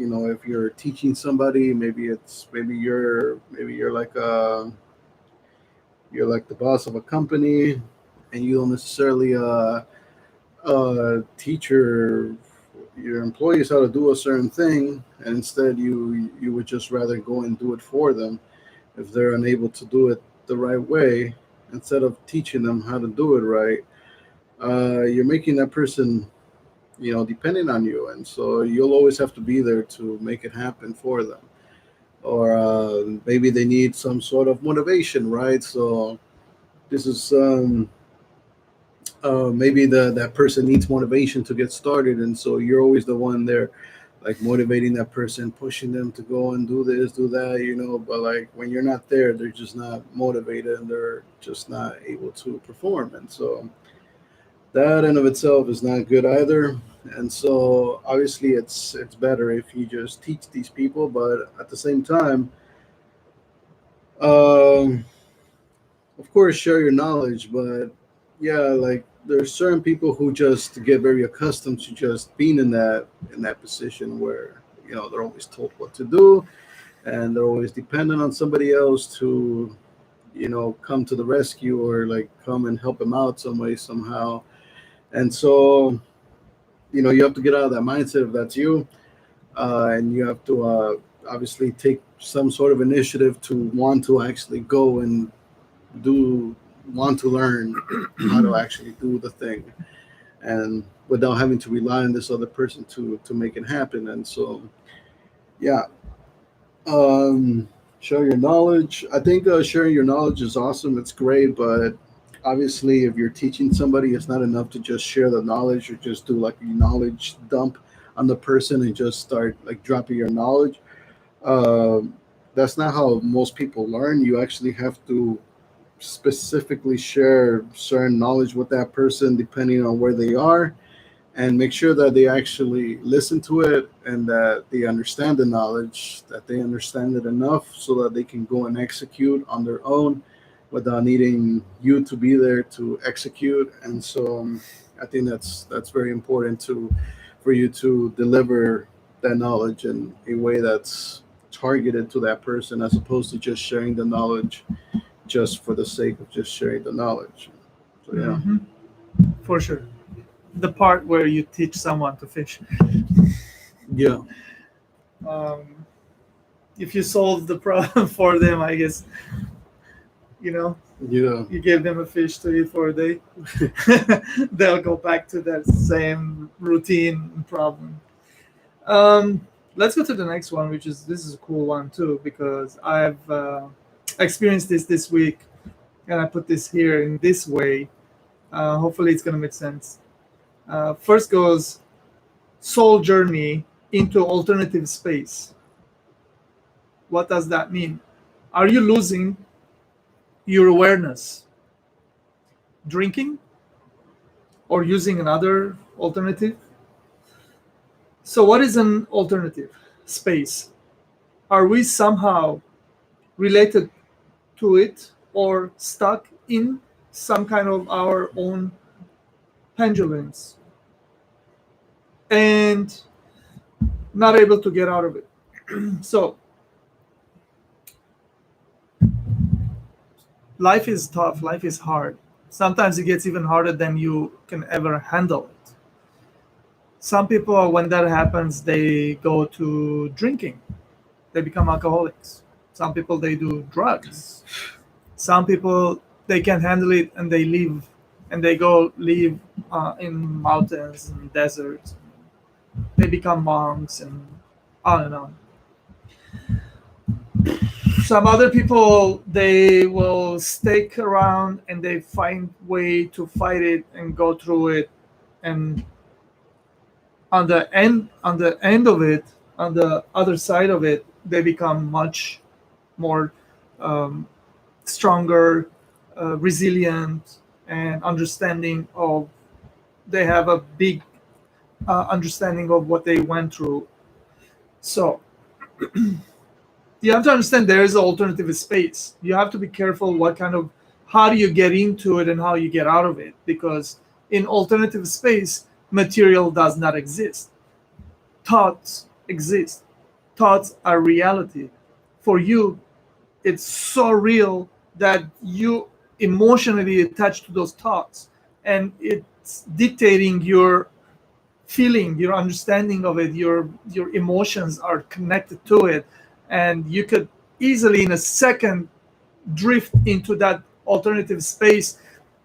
If you're teaching somebody, maybe you're like the boss of a company, and you don't necessarily teach your employees how to do a certain thing, and instead you would just rather go and do it for them if they're unable to do it the right way. Instead of teaching them how to do it right, you're making that person dependent on you, and so you'll always have to be there to make it happen for them. Or maybe they need some sort of motivation, right? So this is maybe that person needs motivation to get started, and so you're always the one there, like motivating that person, pushing them to go and do this, do that, but like when you're not there, they're just not motivated and they're just not able to perform. And so that in of itself is not good either. And so obviously it's better if you just teach these people, but at the same time, um, of course, share your knowledge. But yeah, like there's certain people who just get very accustomed to just being in that position where they're always told what to do, and they're always dependent on somebody else to come to the rescue or like come and help them out some way somehow. And so you have to get out of that mindset if that's you, and you have to obviously take some sort of initiative to want to actually go and do want to learn how to actually do the thing, and without having to rely on this other person to make it happen. And so yeah, share your knowledge. I think sharing your knowledge is awesome, it's great, but obviously if you're teaching somebody, it's not enough to just share the knowledge or just do like a knowledge dump on the person and just start like dropping your knowledge. um, that's not how most people learn. You actually have to specifically share certain knowledge with that person depending on where they are, and make sure that they actually listen to it and that they understand the knowledge, that they understand it enough so that they can go and execute on their own without needing you to be there to execute. And so I think that's very important to for you to deliver that knowledge in a way that's targeted to that person, as opposed to just sharing the knowledge just for the sake of just sharing the knowledge. So yeah. Hmm. For sure. The part where you teach someone to fish. Yeah. Um, if you solve the problem for them, I guess, you know, Yeah. you give them a fish to eat for a day, they'll go back to that same routine and problem. Let's go to the next one, which is this is a cool one too, because I've experienced this week, and I put this here in this way. Hopefully, it's gonna make sense. First goes soul journey into alternative space. What does that mean? Are you losing your awareness drinking or using another alternative? So, what is an alternative space? Are we somehow related to it or stuck in some kind of our own pendulums and not able to get out of it? So, life is tough, life is hard. Sometimes it gets even harder than you can ever handle it. Some people, when that happens, they go to drinking, they become alcoholics. Some people, they do drugs. Some people, they can't handle it and they leave and they go live in mountains and deserts. They become monks and on and on. Some other people, they will stick around and they find way to fight it and go through it, and on the end of it, on the other side of it, they become much more um, stronger, resilient, and understanding of, they have a big understanding of what they went through. So you have to understand there is an alternative space. You have to be careful what kind of, how do you get into it and how you get out of it, because in alternative space, material does not exist. Thoughts exist. Thoughts are reality. For you, it's so real that you emotionally attach to those thoughts, and it's dictating your feeling, your understanding of it, your emotions are connected to it, and you could easily in a second drift into that alternative space,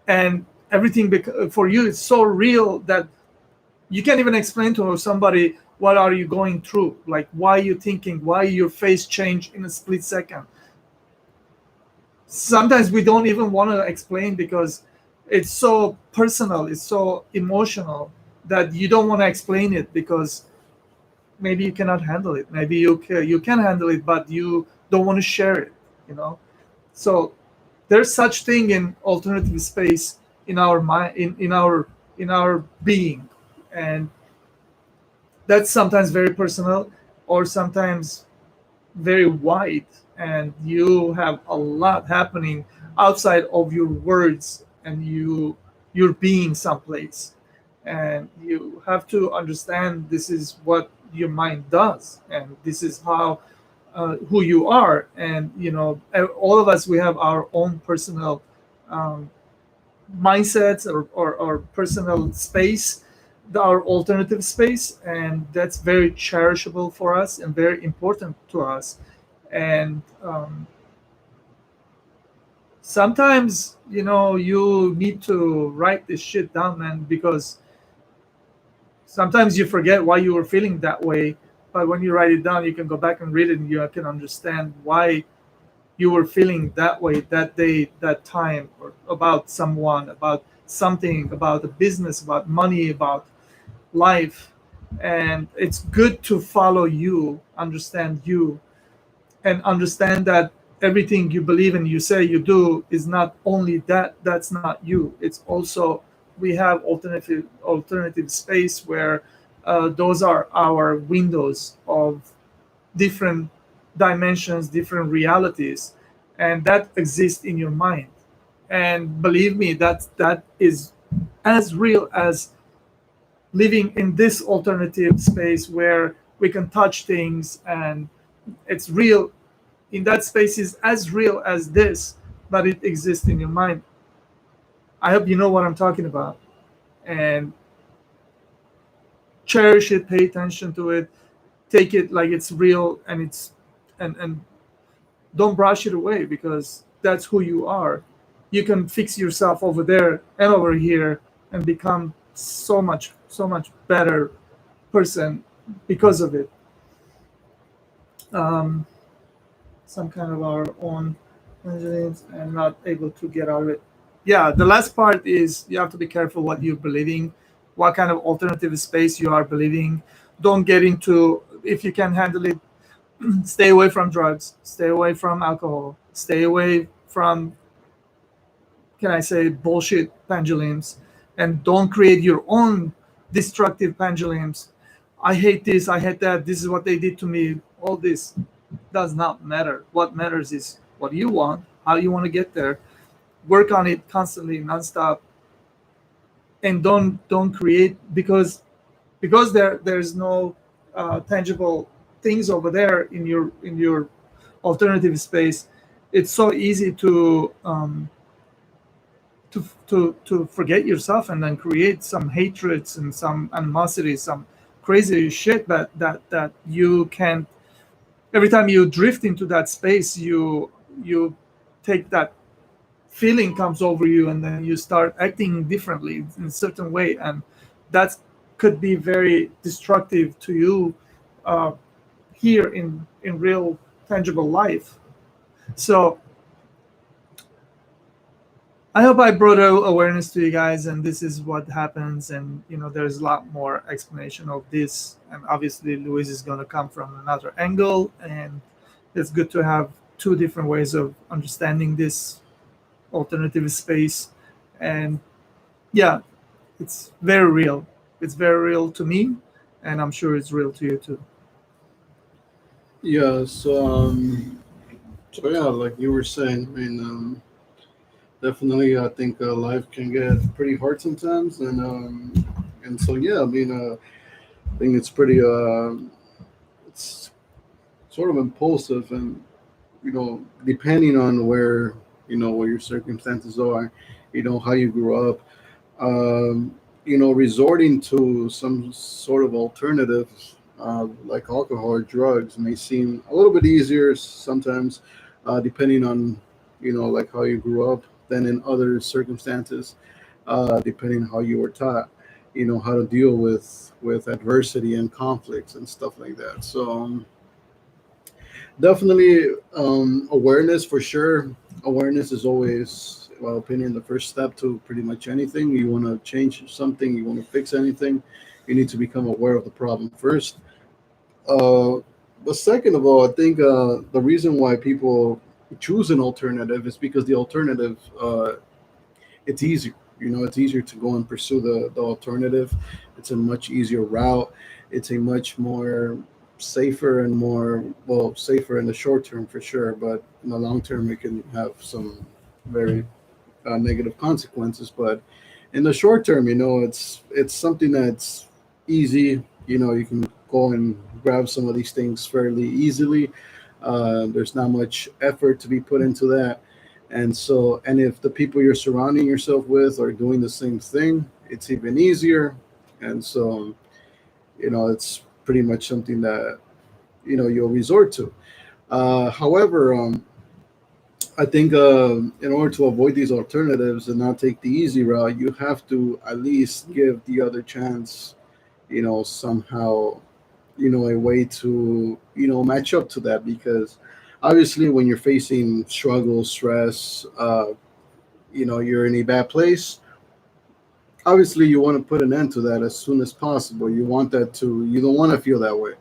and everything for you is so real that you can't even explain to somebody what are you going through, like why you thinking, why your face changed in a split second. Sometimes we don't even want to explain because it's so personal, it's so emotional that you don't want to explain it, because maybe you cannot handle it, maybe you can handle it but you don't want to share it, you know. So there's such thing in alternative space in our mind, in our being, and that's sometimes very personal or sometimes very wide, and you have a lot happening outside of your words, and you're being someplace, and you have to understand this is what your mind does, and this is how who you are, and all of us, we have our own personal um, mindsets, or personal space, our alternative space, and that's very cherishable for us and very important to us. And sometimes you need to write this shit down, man, because sometimes you forget why you were feeling that way, but when you write it down you can go back and read it and you can understand why you were feeling that way that day, that time, or about someone, about something, about a business, about money, about life. And it's good to follow you, understand you, and understand that everything you believe in, you say, you do, is not only that's not you, it's also we have alternative space where those are our windows of different dimensions, different realities, and that exists in your mind. And believe me, that is as real as living in this alternative space where we can touch things, and it's real. In that space is as real as this, but it exists in your mind. I hope you know what I'm talking about, and cherish it, pay attention to it, take it like it's real, and and don't brush it away, because that's who you are. You can fix yourself over there and over here and become so much better person because of it. um, some kind of our own resilience and not able to get out of it. Yeah, the last part is you have to be careful what you're believing, what kind of alternative space you are believing. Don't get into, if you can handle it, stay away from drugs, stay away from alcohol, stay away from, can I say, bullshit pendulums, and don't create your own destructive pendulums. I hate this, I hate that, this is what they did to me. All this does not matter. What matters is what you want, how you want to get there. Work on it constantly, nonstop, and don't create, because there's no tangible things over there in your alternative space. It's so easy to forget yourself and then create some hatreds and some animosity, some crazy shit that you can't. Every time you drift into that space, you take that feeling comes over you, and then you start acting differently in a certain way, and that could be very destructive to you uh, here in real tangible life. So I hope I brought awareness to you guys, and this is what happens. And there's a lot more explanation of this, and obviously Luis is going to come from another angle, and it's good to have two different ways of understanding this alternative space. And yeah, it's very real. It's very real to me, and I'm sure it's real to you too. Yeah. So yeah, like you were saying, I mean, definitely, I think life can get pretty hard sometimes, and so yeah, I mean, I think it's pretty, it's sort of impulsive, and depending on where where your circumstances are, how you grew up, resorting to some sort of alternative, like alcohol or drugs, may seem a little bit easier sometimes, depending on, like how you grew up, than in other circumstances, depending how you were taught, how to deal with adversity and conflicts and stuff like that. So, definitely, awareness for sure. Awareness is always, in my opinion, the first step to pretty much anything. You want to change something, you want to fix anything, you need to become aware of the problem first. Uh, but second of all, I think the reason why people choose an alternative is because the alternative, it's easier. It's easier to go and pursue the alternative. It's a much easier route. It's a much more safer and more, well, safer in the short term for sure, but in the long term it can have some very negative consequences. But in the short term, it's something that's easy. You can go and grab some of these things fairly easily. There's not much effort to be put into that, and if the people you're surrounding yourself with are doing the same thing, it's even easier. And so, it's pretty much something that you'll resort to. However, I think in order to avoid these alternatives and not take the easy route, you have to at least give the other chance, somehow, a way to, match up to that. Because obviously, when you're facing struggle, stress, you're in a bad place. Obviously, you want to put an end to that as soon as possible. You don't want to feel that way.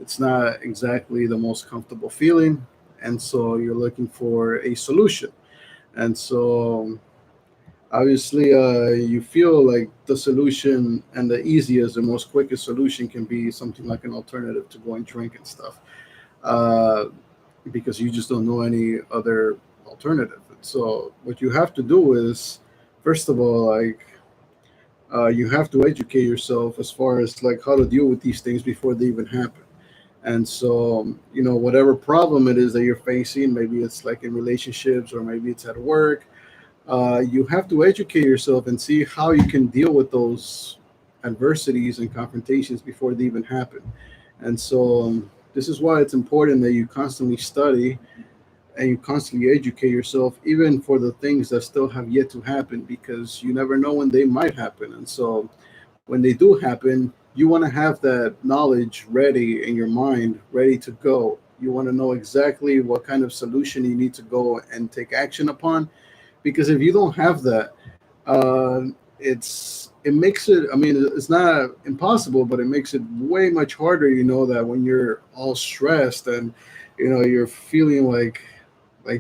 It's not exactly the most comfortable feeling. And so you're looking for a solution. And so obviously, you feel like the solution and the easiest and most quickest solution can be something like an alternative to going drink and stuff, uh, because you just don't know any other alternative. So what you have to do is, first of all, like, you have to educate yourself as far as like how to deal with these things before they even happen. And so, whatever problem it is that you're facing, maybe it's like in relationships or maybe it's at work, you have to educate yourself and see how you can deal with those adversities and confrontations before they even happen. And so, this is why it's important that you constantly study and you constantly educate yourself, even for the things that still have yet to happen, because you never know when they might happen. And so, when they do happen, you want to have that knowledge ready in your mind, ready to go. You want to know exactly what kind of solution you need to go and take action upon, because if you don't have that, uh, it makes it. I mean, it's not impossible, but it makes it way much harder. That when you're all stressed and you're feeling like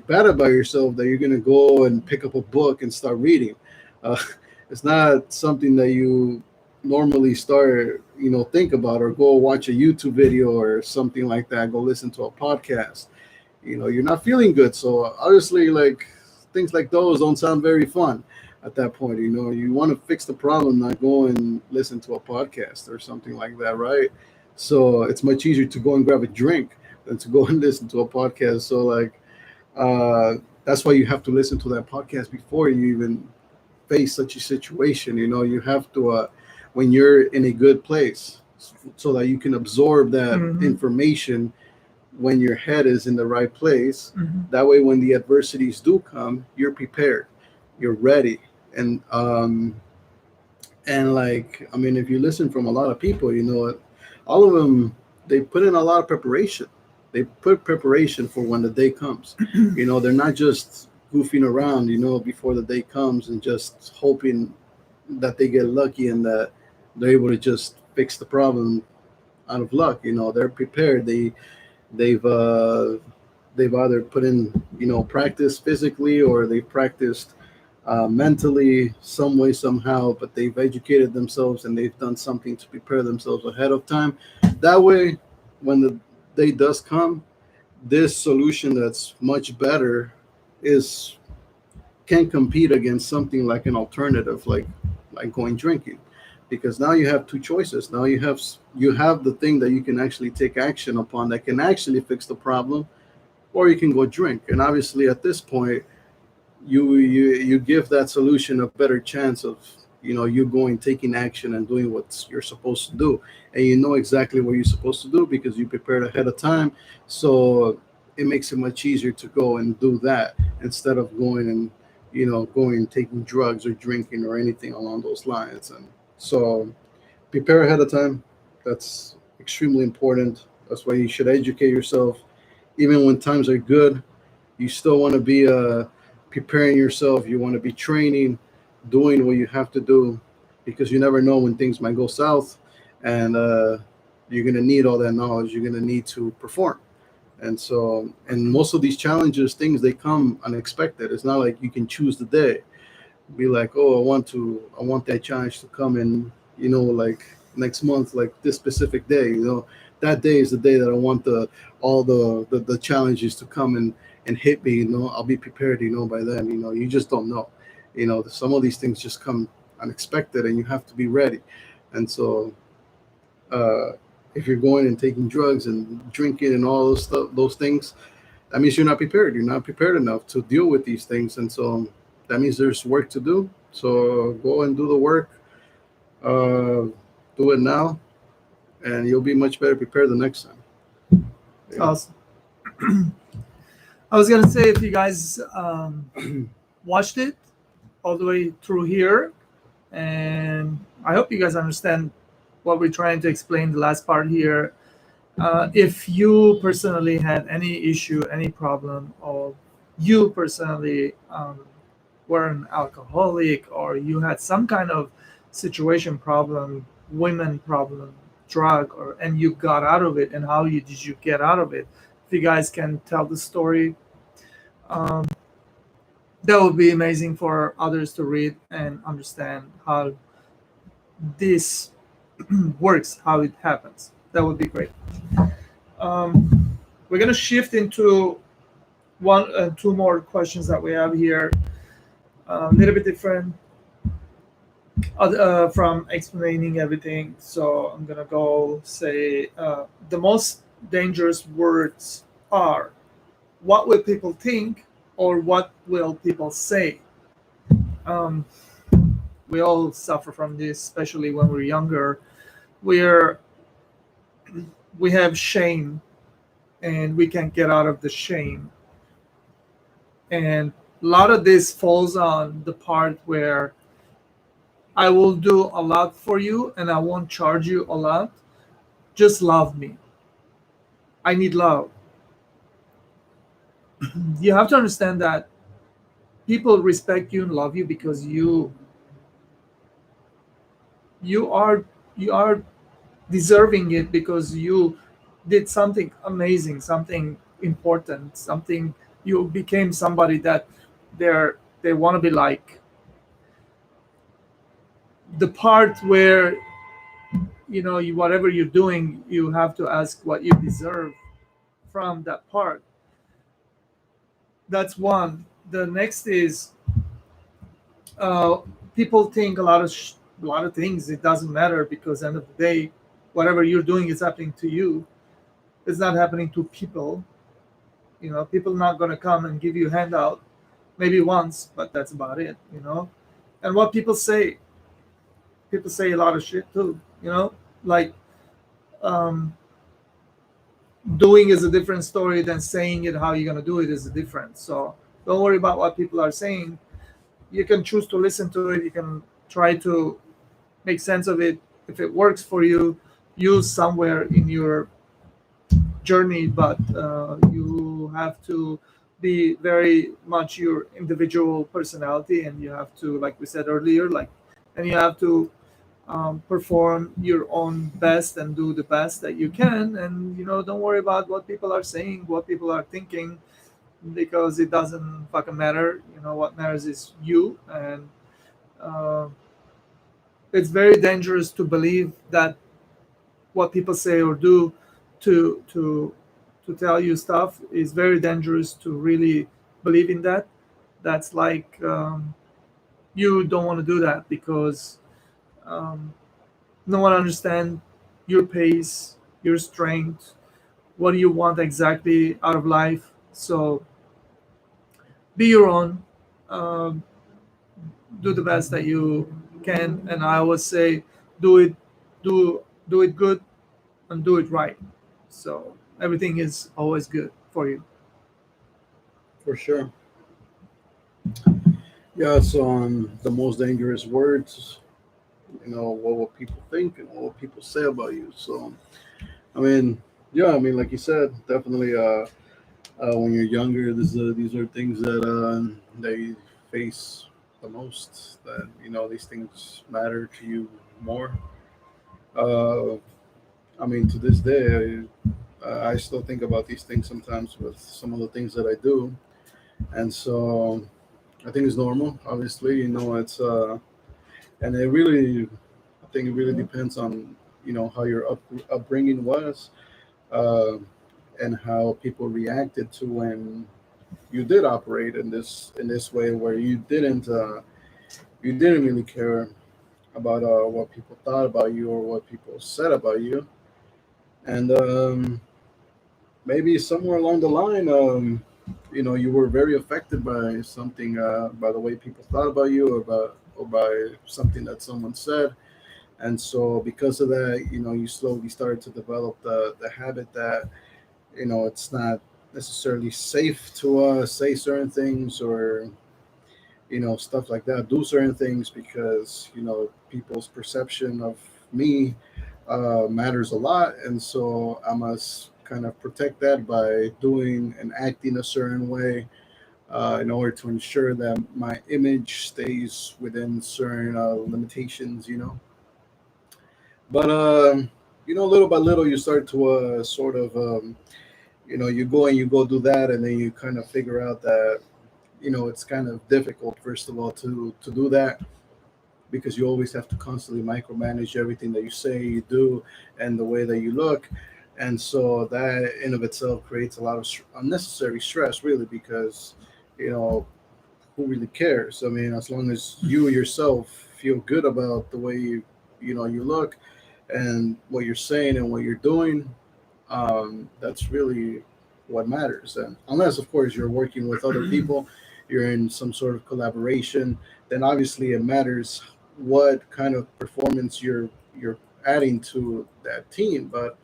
bad about yourself, that you're gonna go and pick up a book and start reading. Uh, it's not something that you normally start, think about, or go watch a YouTube video or something like that. Go listen to a podcast. You're not feeling good, so obviously, like, things like those don't sound very fun at that point. You want to fix the problem, not go and listen to a podcast or something like that, right? So it's much easier to go and grab a drink than to go and listen to a podcast. So, like, that's why you have to listen to that podcast before you even face such a situation. You have to, when you're in a good place, so that you can absorb that Hmm. information when your head is in the right place. Hmm. That way, when the adversities do come, you're prepared, you're ready. And and like, I mean, if you listen from a lot of people, all of them, they put in a lot of preparation. They put preparation for when the day comes. They're not just goofing around, before the day comes and just hoping that they get lucky and that they're able to just fix the problem out of luck. They're prepared. They've they've either put in, practice physically, or they've practiced mentally, some way, somehow, but they've educated themselves and they've done something to prepare themselves ahead of time. That way, when day does come, this solution that's much better is can compete against something like an alternative, like going drinking, because now you have two choices. Now you have the thing that you can actually take action upon that can actually fix the problem, or you can go drink. And obviously, at this point, you give that solution a better chance of you going taking action and doing what you're supposed to do, and you know exactly what you're supposed to do because you prepared ahead of time. So it makes it much easier to go and do that instead of going and going and taking drugs or drinking or anything along those lines. And so prepare ahead of time. That's extremely important. That's why you should educate yourself even when times are good. You still want to be preparing yourself. You want to be training, doing what you have to do, because you never know when things might go south, and you're going to need all that knowledge. You're going to need to perform. And so, and most of these challenges, things, they come unexpected. It's not like you can choose the day. Be like, oh, I want that challenge to come in, like next month, like this specific day. That day is the day that I want the challenges to come and hit me. I'll be prepared. By then. You just don't know. Some of these things just come unexpected, and you have to be ready. And so, uh, if you're going and taking drugs and drinking and all those things, that means you're not prepared. You're not prepared enough to deal with these things, and so that means there's work to do. So go and do the work. Uh, do it now, and you'll be much better prepared the next time. Yeah. Awesome. I was gonna say, if you guys watched it all the way through here, and I hope you guys understand what we're trying to explain the last part here. If you personally had any issue, any problem, or you personally were an alcoholic, or you had some kind of situation problem, women problem, drug, and you got out of it, and how did you get out of it? If you guys can tell the story, um, that would be amazing for others to read and understand how this works, how it happens. That would be great. We're going to shift into two more questions that we have here. A little bit different from explaining everything. So I'm going to go say the most dangerous words are: what will people think, or what will people say? Um, we all suffer from this, especially when we're younger. We're we have shame, and we can't get out of the shame. And a lot of this falls on the part where I will do a lot for you and I won't charge you a lot. Just love me. I need love. You have to understand that people respect you and love you because you are you are deserving it, because you did something amazing, something important, something, you became somebody that they want to be like. The part where whatever you're doing, you have to ask what you deserve from that part. That's one. The next is, uh, people think a lot of things. It doesn't matter, because end of the day, whatever you're doing is happening to you. It's not happening to people. People not going to come and give you a handout, maybe once, but that's about it. And what people say a lot of shit too. Like, um, doing is a different story than saying it. How you're going to do it is different. So don't worry about what people are saying. You can choose to listen to it. You can try to make sense of it. If it works for you, use somewhere in your journey, but you have to be very much your individual personality, and you have to, like we said earlier, and you have to perform your own best and do the best that you can. And don't worry about what people are saying, what people are thinking, because it doesn't fucking matter. What matters is you. And uh, it's very dangerous to believe that what people say or do to to tell you stuff is very dangerous to really believe in that. That's like you don't want to do that because um, no one understands your pace, your strength, what do you want exactly out of life. So be your own, um, do the best that you can, and I always say, do it, do it good, and do it right. So everything is always good for you. For sure. Yeah, so the most dangerous words, what will people think and what will people say about you? So, I mean, yeah, I mean, like you said, definitely. When you're younger, these are things that they face the most. That these things matter to you more. Uh, I mean, to this day, I still think about these things sometimes with some of the things that I do, and so I think it's normal. Obviously, it's and it really, I think it really depends on how your upbringing was, uh, and how people reacted to when you did operate in this way where you didn't really care about what people thought about you or what people said about you, and maybe somewhere along the line, you were very affected by something, by the way people thought about you, or by something that someone said, and so because of that, you slowly started to develop the habit that it's not necessarily safe to say certain things, or stuff like that, do certain things, because people's perception of me matters a lot, and so I must kind of protect that by doing and acting a certain way, in order to ensure that my image stays within certain limitations, but little by little you start to sort of you go do that, and then you kind of figure out that it's kind of difficult, first of all, to do that, because you always have to constantly micromanage everything that you say, you do, and the way that you look, and so that in of itself creates a lot of unnecessary stress, really, because you know who really cares? I mean, as long as you yourself feel good about the way you look, and what you're saying and what you're doing, that's really what matters. And unless, of course, you're working with other people, you're in some sort of collaboration, then obviously it matters what kind of performance you're adding to that team. But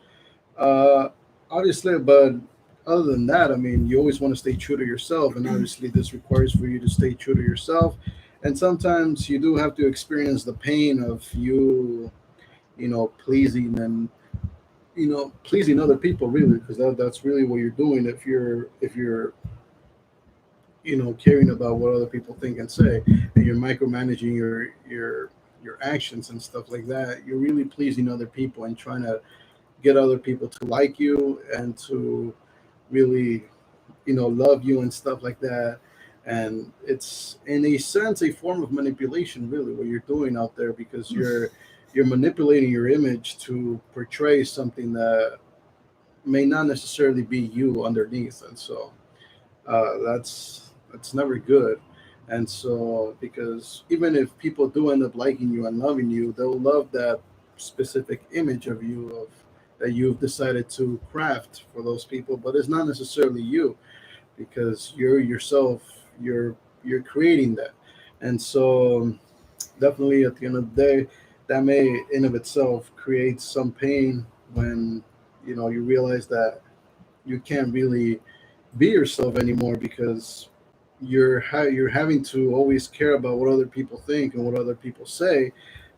uh, obviously, but other than that, I mean, you always want to stay true to yourself, and obviously, this requires for you to stay true to yourself. And sometimes you do have to experience the pain of pleasing and pleasing other people, really, because that's really what you're doing. If you're caring about what other people think and say, and you're micromanaging your actions and stuff like that, you're really pleasing other people and trying to get other people to like you and to really love you and stuff like that. And it's in a sense a form of manipulation, really, what you're doing out there, because you're manipulating your image to portray something that may not necessarily be you underneath. And so that's never good. And so, because even if people do end up liking you and loving you, they'll love that specific image of you, of that you've decided to craft for those people, but it's not necessarily you, because you're yourself, you're creating that. And so definitely at the end of the day, that may in of itself create some pain when you realize that you can't really be yourself anymore, because you're having to always care about what other people think and what other people say,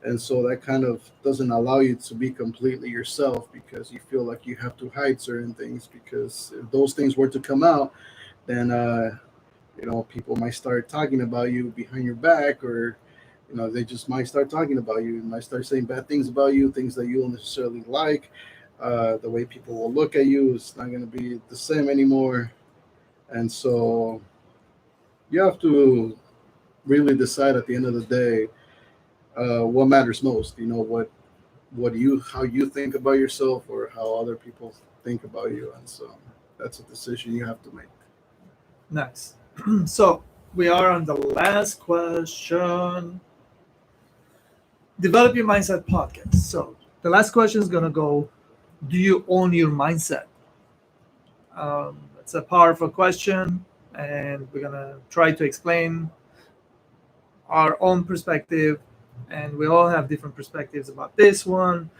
and so that kind of doesn't allow you to be completely yourself, because you feel like you have to hide certain things, because if those things were to come out, then people might start talking about you behind your back, or they just might start talking about you and might start saying bad things about you, things that you don't necessarily like. The way people will look at you is not going to be the same anymore, and so you have to really decide at the end of the day, what matters most. What do you how you think about yourself, or how other people think about you, and so that's a decision you have to make. Nice. So we are on the last question. Develop your mindset podcast. So the last question is gonna go: do you own your mindset? It's a powerful question, and we're gonna try to explain our own perspective, and we all have different perspectives about this one,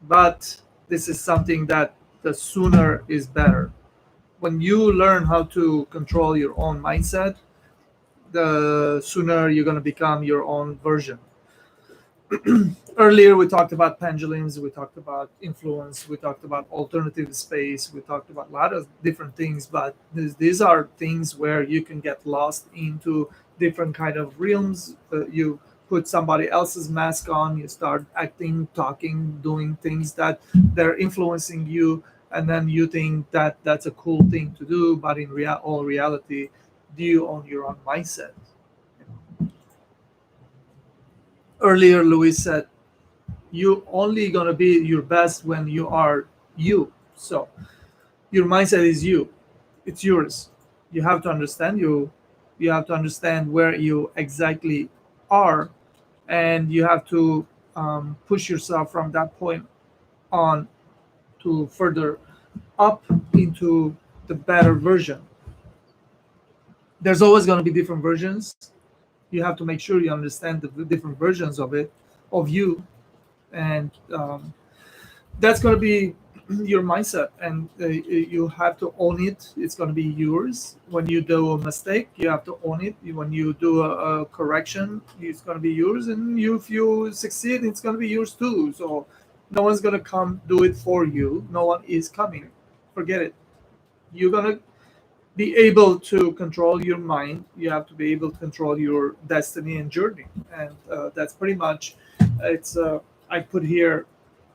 but this is something that the sooner is better. When you learn how to control your own mindset, the sooner you're going to become your own version. Earlier, we talked about pendulums, we talked about influence, we talked about alternative space, we talked about a lot of different things, but these are things where you can get lost into different kind of realms. You put somebody else's mask on, you start acting, talking, doing things that they're influencing you, and then you think that that's a cool thing to do, but in all reality, do you own your own mindset? Earlier, Luis said you only gonna be your best when you are you. So your mindset is you. It's yours. You have to understand you. You have to understand where you exactly are, and you have to push yourself from that point on to further up into the better version. There's always going to be different versions. You have to make sure you understand the different versions of it, of you, and that's going to be your mindset, and you have to own it. It's going to be yours. When you do a mistake, you have to own it. When you do a correction, it's going to be yours, and if you succeed, it's going to be yours too. So no one's going to come do it for you. No one is coming. Forget it. You're going to be able to control your mind. You have to be able to control your destiny and journey, and that's pretty much it's I put here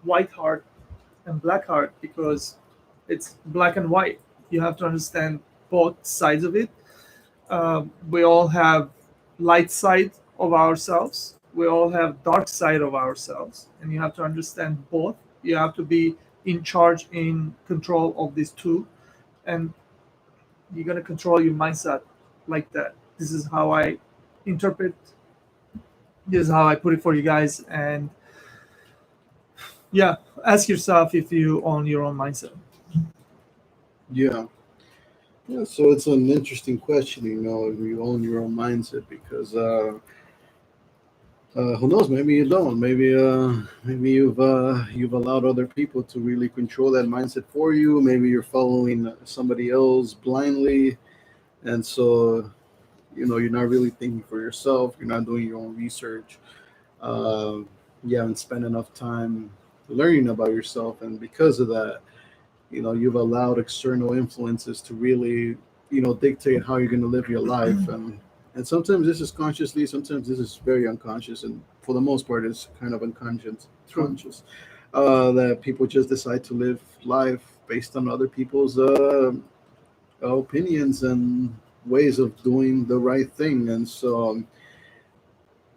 white heart and black heart because it's black and white. You have to understand both sides of it. We all have light side of ourselves, we all have dark side of ourselves, and you have to understand both. You have to be in charge, in control of these two, and you're going to control your mindset like that. This is how I interpret, this is how I put it for you guys. And yeah, ask yourself if you own your own mindset. Yeah. Yeah, so it's an interesting question, if you own your own mindset, because who knows? Maybe you don't. Maybe you've allowed other people to really control that mindset for you. Maybe you're following somebody else blindly, and so you're not really thinking for yourself. You're not doing your own research. Uh, you haven't spent enough time learning about yourself, and because of that, you've allowed external influences to really dictate how you're going to live your life, and sometimes this is consciously, sometimes this is very unconscious, and for the most part it's kind of unconscious conscious, that people just decide to live life based on other people's opinions and ways of doing the right thing. And so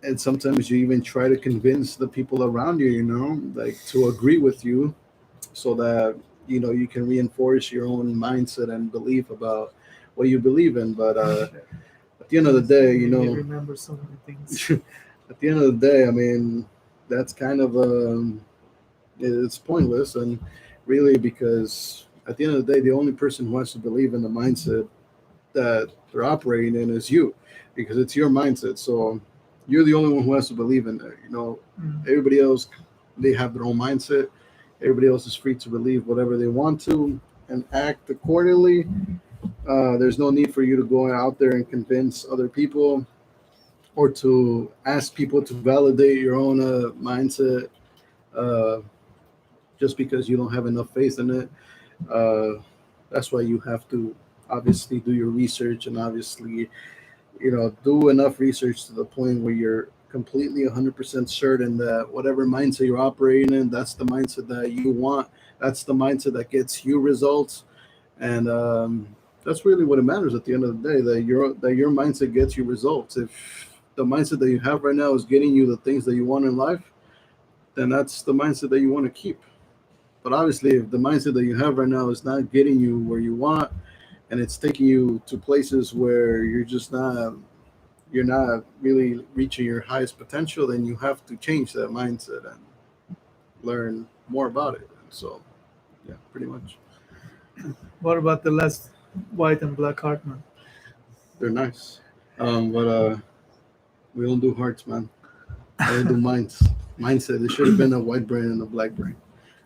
and sometimes you even try to convince the people around you, like to agree with you, so that you can reinforce your own mindset and belief about what you believe in. But at the end of the day, Remember so many things. at the end of the day, I mean, that's kind of it's pointless, and really, because at the end of the day, the only person who has to believe in the mindset that they're operating in is you, because it's your mindset. So you're the only one who has to believe in it. Everybody else, they have their own mindset. Everybody else is free to believe whatever they want to and act accordingly. There's no need for you to go out there and convince other people, or to ask people to validate your own mindset, uh, just because you don't have enough faith in it. Uh, that's why you have to obviously do your research, and obviously, do enough research to the point where you're completely 100% certain that whatever mindset you're operating in, that's the mindset that you want. That's the mindset that gets you results. And that's really what it matters at the end of the day, that your mindset gets you results. If the mindset that you have right now is getting you the things that you want in life, then that's the mindset that you want to keep. But obviously, if the mindset that you have right now is not getting you where you want, and it's taking you to places where you're not really reaching your highest potential, then you have to change that mindset and learn more about it. And so, yeah, pretty much, What about the last white and black heart, man? they're nice. But we don't do hearts, man. I don't do minds. Mindset. It should have been a white brain and a black brain.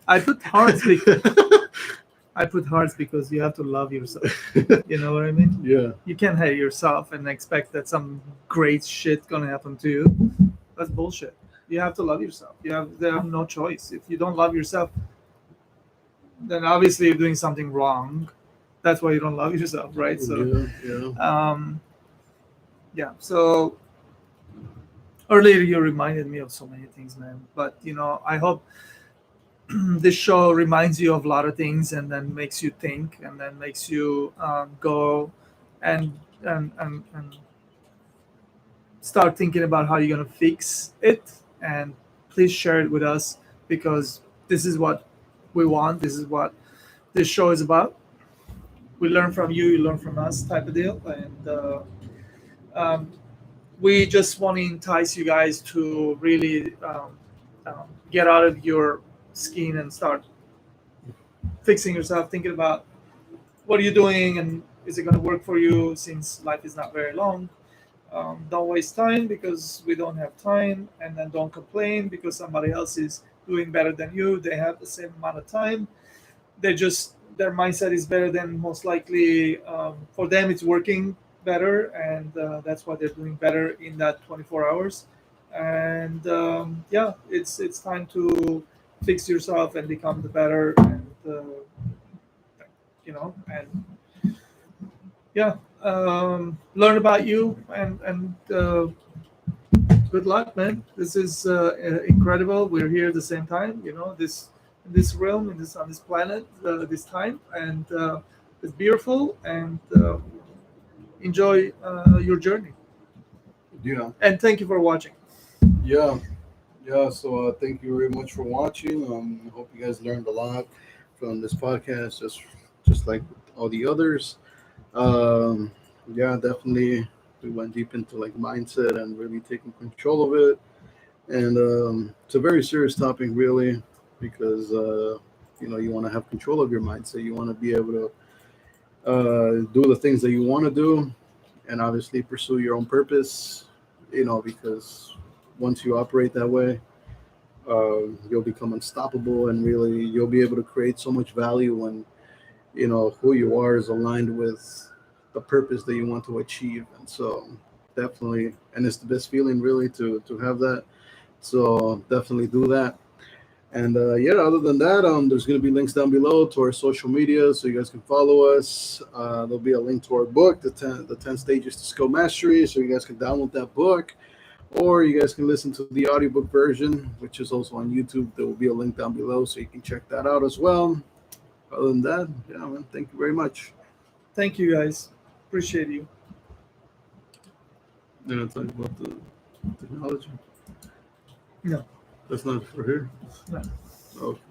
I put hearts because I put hearts because you have to love yourself. You know what I mean? Yeah. You can't hate yourself and expect that some great shit gonna happen to you. That's bullshit. You have to love yourself. They have no choice. If you don't love yourself, then obviously you're doing something wrong. That's why you don't love yourself, right? So, Yeah. yeah. So earlier you reminded me of so many things, man. But I hope this show reminds you of a lot of things, and then makes you think, and then makes you go and and start thinking about how you're gonna fix it. And please share it with us, because this is what we want. This is what this show is about. We learn from you, you learn from us, type of deal. And um, we just want to entice you guys to really get out of your skin and start fixing yourself, thinking about what are you doing and is it going to work for you, since life is not very long. Don't waste time because we don't have time, and then don't complain because somebody else is doing better than you. They have the same amount of time. Their mindset is better than, most likely, for them it's working better, and that's why they're doing better in that 24 hours. And yeah, it's time to fix yourself and become the better. And and yeah, learn about you. And good luck, man. This is incredible. We're here at the same time, this in this realm, in this on this planet, this time. And it's beautiful. And enjoy your journey. Yeah. And thank you for watching. Yeah. Yeah. So thank you very much for watching. I hope you guys learned a lot from this podcast, just like all the others. Um, yeah, definitely. We went deep into like mindset and really taking control of it. And it's a very serious topic, really, because you want to have control of your mindset. You want to be able to do the things that you want to do, and obviously pursue your own purpose. Because once you operate that way, you'll become unstoppable, and really you'll be able to create so much value when who you are is aligned with the purpose that you want to achieve. And so definitely, and it's the best feeling really to have that. So definitely do that. And yeah, other than that, there's going to be links down below to our social media, so you guys can follow us. There'll be a link to our book, the 10 Stages to Skill Mastery, so you guys can download that book, or you guys can listen to the audiobook version, which is also on YouTube. There will be a link down below, so you can check that out as well. Other than that, yeah, man, thank you very much. Thank you, guys. Appreciate you. Then I'll talk about the technology. No. That's not for here. No. Okay.